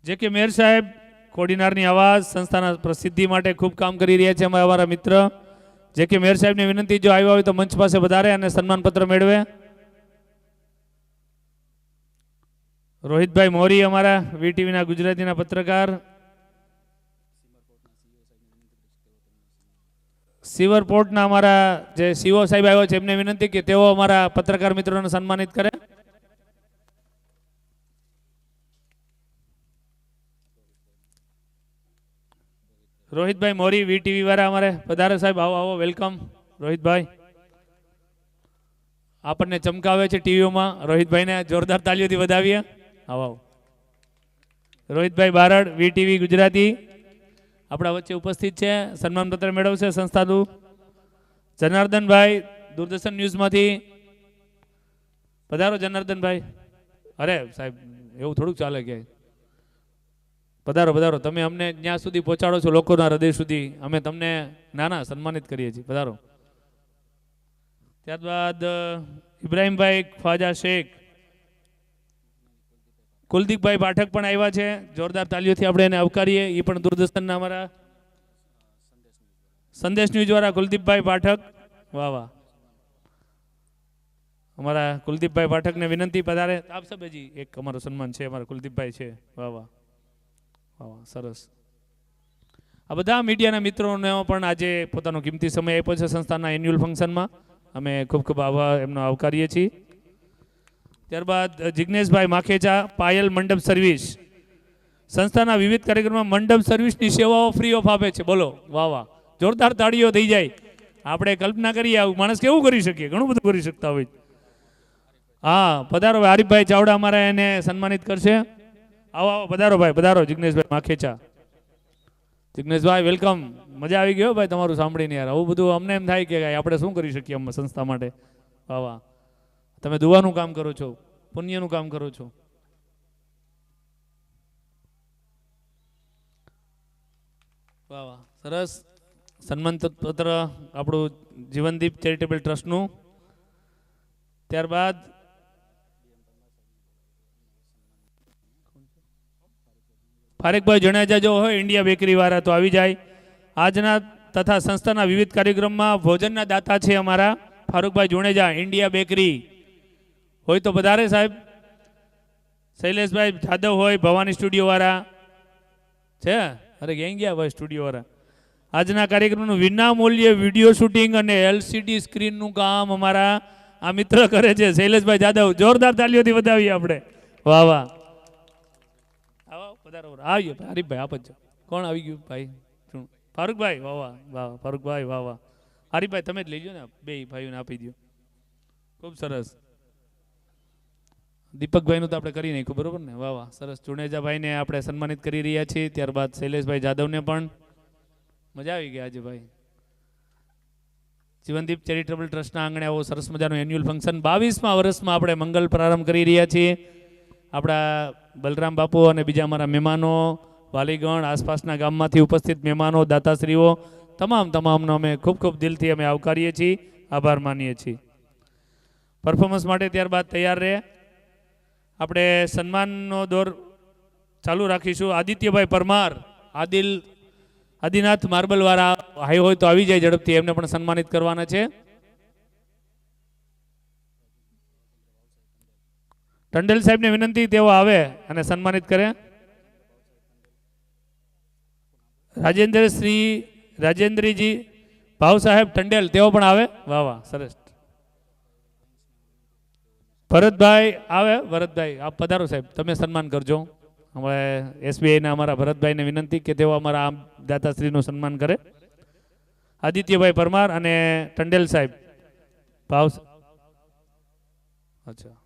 Speaker 4: જે કે મેયર સાહેબ કોર્ડિનારની આવાજ સંસ્થાના પ્રસિદ્ધિ માટે ખૂબ કામ કરી રહ્યા છે. અમારા મિત્ર જે કે મેયર સાહેબની વિનંતી, જો આવ્યા હોય તો મંચ પાસે વધારે અને સન્માનપત્ર મેળવે. રોહિતભાઈ મોરી અમારા વીટીવીના ગુજરાતીના પત્રકાર. સિવર પોર્ટના અમારા જે સીઓ સાહેબ આવ્યો છે એમને વિનંતી કે તેઓ અમારા પત્રકાર મિત્રોને સન્માનિત કરે. રોહિતભાઈ મોરી વીટીવી વાળા અમારે પધારે સાહેબ, આવો આવો, વેલકમ રોહિતભાઈ. આપણને ચમકાવે છે ટીવીઓમાં, રોહિતભાઈને જોરદાર તાલીઓથી વધાવીએ. આવો આવો. રોહિતભાઈ બારડ વીટીવી ગુજરાતી આપણા વચ્ચે ઉપસ્થિત છે, સન્માનપત્ર મેળવશે સંસ્થાનું. જનાર્દનભાઈ દૂરદર્શન ન્યૂઝમાંથી પધારો જનાર્દનભાઈ. અરે સાહેબ એવું થોડુંક ચાલે ક્યાંય. પધારો પધારો, તમે અમને ત્યાં સુધી પહોંચાડો છો લોકોના હૃદય સુધી, અમે તમને નાના સન્માનિત કરીએ છીએ. પધારો. ત્યારબાદ ઇબ્રાહીમભાઈ ખ્વાજા શેખ, કુલદીપભાઈ પાઠક પણ આવ્યા છે, જોરદાર તાલીઓથી આપણે એને આવકારીએ. એ પણ દૂરદર્શનના અમારા સંદેશ ન્યૂઝ વાળા કુલદીપભાઈ પાઠક. વાહ વાહ, અમારા કુલદીપભાઈ પાઠકને વિનંતી પધારે. આપ સબજી એક અમારું સન્માન છે, અમારા કુલદીપભાઈ છે. વાહ વાહ વાહ વાહ, સરસ. આ બધા મીડિયાના મિત્રોને પણ આજે પોતાનો કિંમતી સમય આપ્યો છે સંસ્થાના એન્યુઅલ ફંક્શનમાં. અમે ખૂબ ખૂબ આભાર એમનો આવકારીએ છીએ. ત્યારબાદ જિજ્ઞેશભાઈ માખેચા પાયલ મંડપ સર્વિસ, સંસ્થાના વિવિધ કાર્યક્રમમાં મંડપ સર્વિસની સેવાઓ ફ્રી ઓફ આપે છે. બોલો વાહ વાહ, જોરદાર તાળીઓ થઈ જાય. આપણે કલ્પના કરીએ આવું માણસ કેવું કરી શકીએ, ઘણું બધું કરી શકતા હોય. હા પધારો ભાઈ, હરીફભાઈ ચાવડા અમારા એને સન્માનિત કરશે. આવો આવો, પધારો ભાઈ, પધારો જિજ્ઞેશભાઈ માખેચા. જિજ્ઞેશભાઈ વેલકમ, મજા આવી ગયો ભાઈ તમારું સાંભળીને. યાર આવું બધું અમને એમ થાય કે આપણે શું કરી શકીએ અમે સંસ્થા માટે. વાહ વાહ, તમે દુવાનું કામ કરો છો, પુણ્યનું કામ કરો છો. વાહ વાહ, સરસ. સન્માન પત્ર આપણું જીવનદીપ ચેરિટેબલ ટ્રસ્ટનું. ત્યારબાદ ફારેકભાઈ જણેજા જો હોય ઇન્ડિયા બેકરી વાળા તો આવી જાય. આજના તથા સંસ્થાના વિવિધ કાર્યક્રમમાં ભોજનના દાતા છે અમારા ફારૂકભાઈ જુણેજા, ઇન્ડિયા બેકરી હોય તો પધારે સાહેબ. શૈલેષભાઈ જાદવ હોય ભવાની સ્ટુડિયો વાળા છે. અરે ક્યાં ગયા ભાઈ સ્ટુડિયો વાળા. આજના કાર્યક્રમનું વિનામૂલ્યે વિડીયો શૂટિંગ અને એલસીડી સ્ક્રીનનું કામ અમારા આ મિત્ર કરે છે, શૈલેષભાઈ જાદવ. જોરદાર તાલીઓથી વધાવીએ આપણે. વાહ વાહ, આવો પધારો. આવીએ હરીફભાઈ, આપ જ. કોણ આવી ગયું ભાઈ? ફારૂકભાઈ. વાહ વાહ વાહ, ફારૂકભાઈ વાહ વાહ. હરીફભાઈ તમે જ લઈ લો ને, બે ભાઈઓને આપી દો. ખૂબ સરસ. દીપકભાઈનું તો આપણે કરી નાખ્યું, બરોબર ને? વાહ વાહ, સરસ. જુણેજાભાઈને આપણે સન્માનિત કરી રહ્યા છીએ. ત્યારબાદ શૈલેષભાઈ જાદવને પણ. મજા આવી ગઈ આજે ભાઈ. જીવનદીપ ચેરિટેબલ ટ્રસ્ટના આંગણે આવો સરસ મજાનું એન્યુઅલ ફંક્શન 22મા વર્ષમાં આપણે મંગલ પ્રારંભ કરી રહ્યા છીએ. આપણા બલરામ બાપુ અને બીજા અમારા મહેમાનો, વાલીગણ, આસપાસના ગામમાંથી ઉપસ્થિત મહેમાનો, દાતાશ્રીઓ, તમામનો અમે ખૂબ ખૂબ દિલથી અમે આવકારીએ છીએ, આભાર માનીએ છીએ. પરફોર્મન્સ માટે ત્યારબાદ તૈયાર રહે. આપણે સન્માનનો દોર ચાલુ રાખીશું. આદિત્યભાઈ પરમાર, આદિનાથ માર્બલ વાળા હાઈ હોય તો આવી જાય ઝડપથી, એમને પણ સન્માનિત કરવાના છે. ટંડેલ સાહેબને વિનંતી તેઓ આવે અને સન્માનિત કરે. રાજેન્દ્રજી ભાવ સાહેબ ટંડેલ તેઓ પણ આવે. વાહ વાહ, સરસ. ભરતભાઈ આવે. ભરતભાઈ આપ પધારો સાહેબ, તમે સન્માન કરજો. અમારે એસબીઆઈના અમારા ભરતભાઈને વિનંતી કે તેઓ અમારા આમ દાતાશ્રીનું સન્માન કરે. આદિત્યભાઈ પરમાર અને ટંડેલ સાહેબ ભાવ. અચ્છા,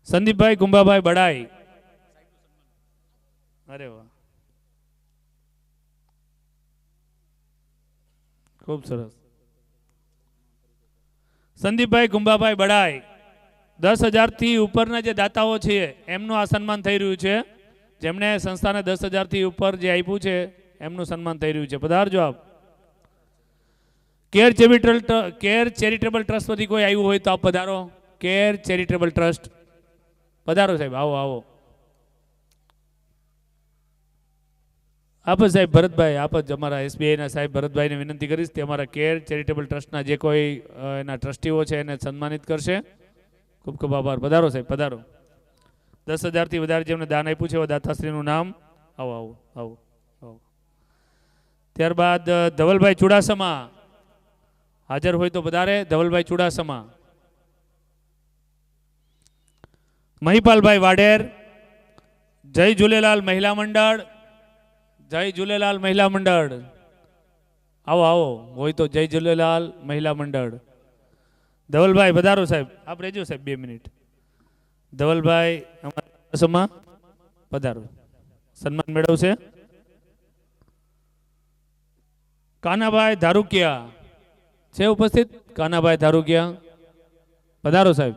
Speaker 4: સંદીપભાઈ કુંભાભાઈ બડાઈ. અરે વાહ, ખૂબ સરસ. સંદીપભાઈ કુંભાભાઈ બડાઈ, 10,000 થી ઉપરના જે દાતાઓ છે એમનું આ સન્માન થઈ રહ્યું છે. જેમણે સંસ્થાને 10,000 થી ઉપર જે આપ્યું છે એમનું સન્માન થઈ રહ્યું છે. પધારજો આપ. કેર ચેરિટેબલ ટ્રસ્ટ માંથી કોઈ આવ્યું હોય તો આપ પધારો. કેર ચેરિટેબલ ટ્રસ્ટ પધારો સાહેબ, આવો આવો. આપ જ સાહેબ ભરતભાઈ, આપ જ અમારા એસબીઆઈના સાહેબ ભરતભાઈને વિનંતી કરીશ તે અમારા કેર ચેરિટેબલ ટ્રસ્ટના જે કોઈ એના ટ્રસ્ટીઓ છે એને સન્માનિત કરશે. ખૂબ ખૂબ આભાર. પધારો સાહેબ, પધારો. 10,000થી વધારે જેમને દાન આપ્યું છે એવા દાતાશ્રીનું નામ. આવો આવો આવો આવો. ત્યારબાદ ધવલભાઈ ચુડાસમા હાજર હોય તો વધારે. ધવલભાઈ ચુડાસમા. મહિપાલભાઈ વાડેર, જય ઝૂલેલાલ મહિલા મંડળ, જય ઝૂલેલાલ મહિલા મંડળ. આવો આવો હોય તો જય ઝૂલેલાલ મહિલા મંડળ. ધવલભાઈ પધારો સાહેબ, આપ રહેજો સાહેબ 2 મિનિટ. ધવલભાઈ અમારા સમા પધારો, સન્માન મેળવશે. કાનાભાઈ ધારુકિયા છે ઉપસ્થિત? કાનાભાઈ ધારુકિયા પધારો સાહેબ.